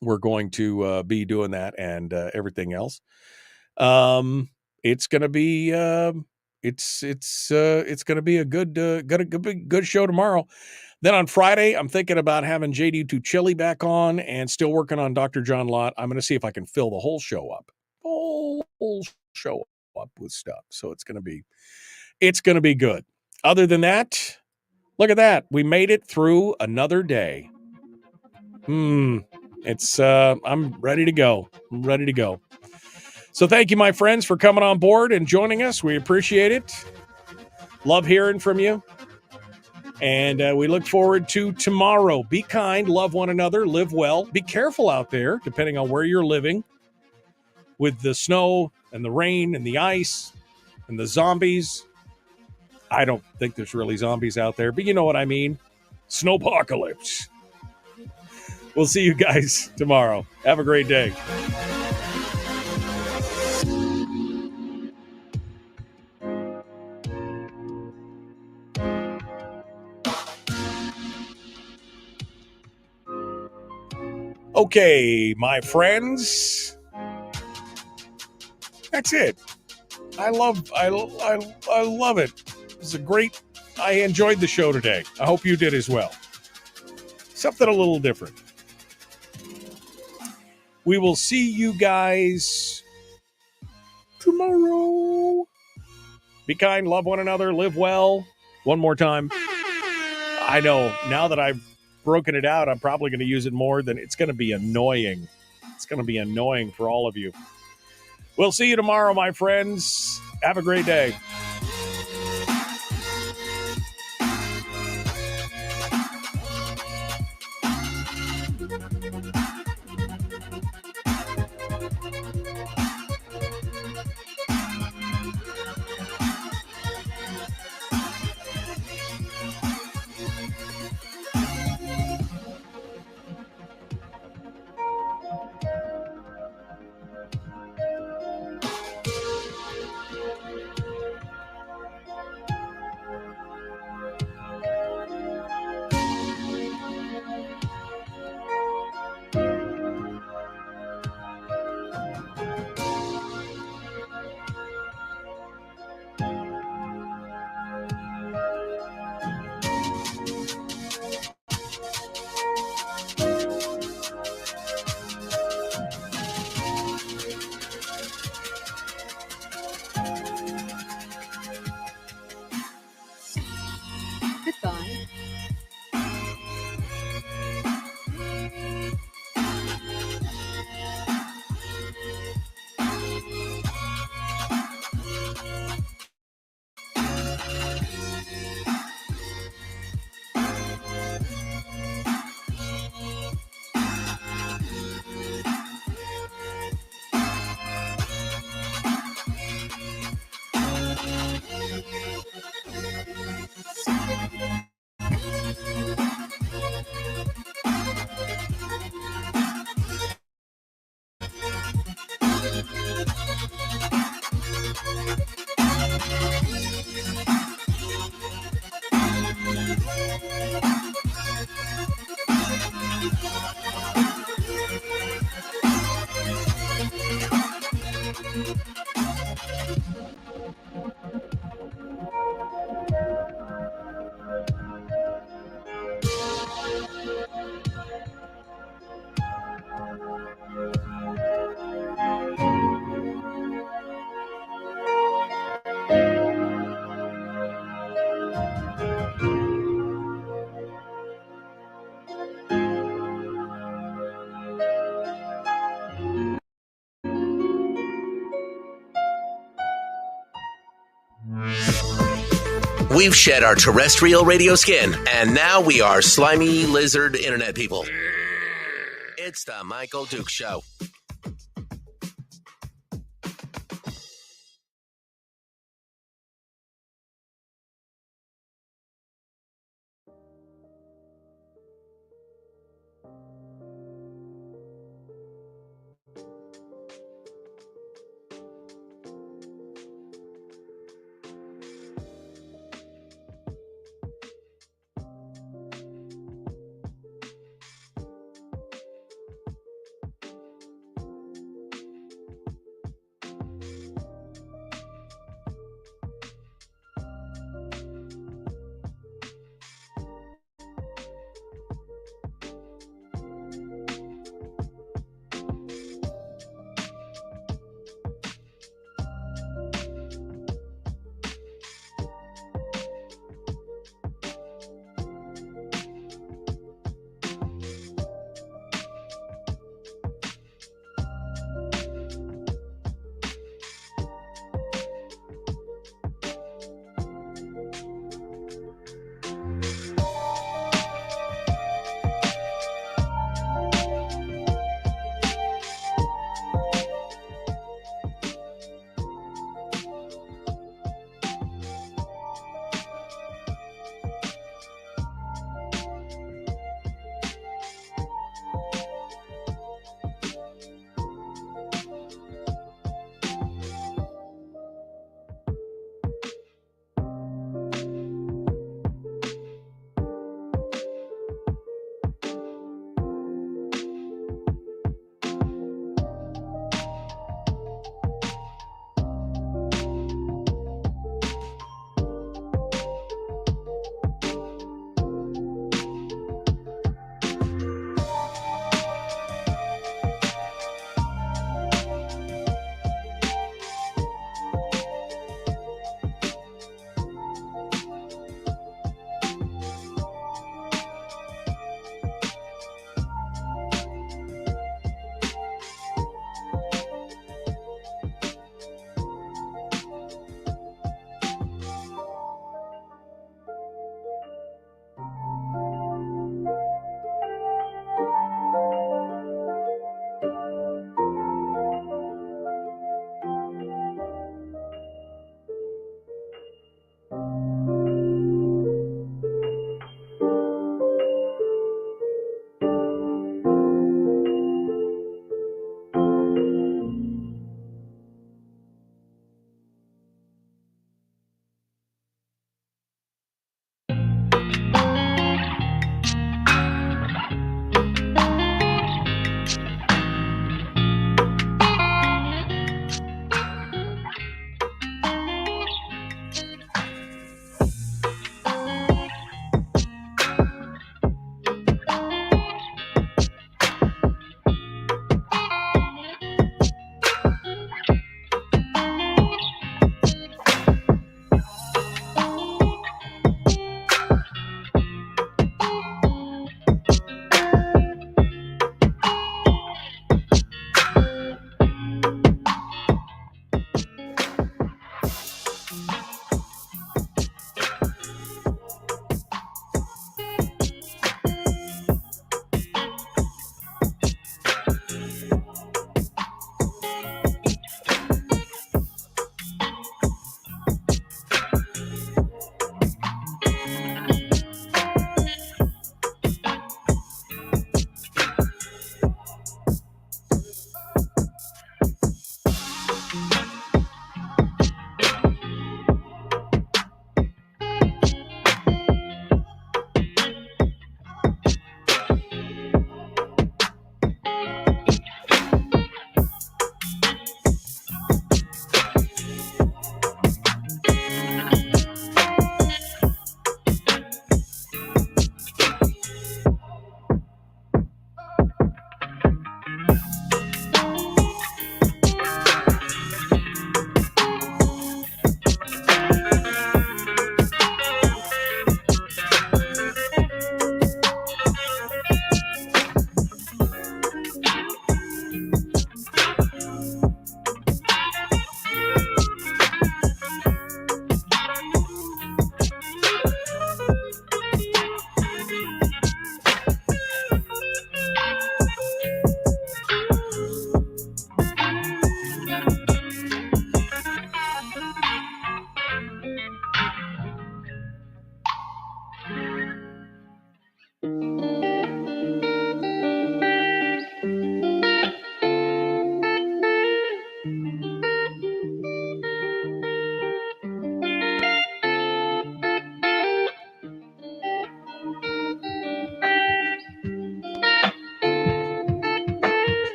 We're going to be doing that and everything else. It's going to be it's going to be a good show tomorrow. Then on Friday, I'm thinking about having JD2 Chili back on and still working on Dr. John Lott. I'm going to see if I can fill the whole show up. With stuff. So it's going to be good. Other than that, look at that. We made it through another day. I'm ready to go. So thank you, my friends, for coming on board and joining us. We appreciate it. Love hearing from you. And we look forward to tomorrow. Be kind, love one another, live well. Be careful out there, depending on where you're living. With the snow and the rain and the ice and the zombies. I don't think there's really zombies out there, but you know what I mean. Snowpocalypse. We'll see you guys tomorrow. Have a great day. Okay, my friends. That's it. I love it. It's I enjoyed the show today. I hope you did as well. Something a little different. We will see you guys tomorrow. Be kind, love one another, live well. One more time. I know, now that I've broken it out, I'm probably going to use it more than it's going to be annoying. It's going to be annoying for all of you. We'll see you tomorrow, my friends. Have a great day. We've shed our terrestrial radio skin, and now we are slimy lizard internet people. It's the Michael Dukes Show.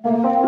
Bye.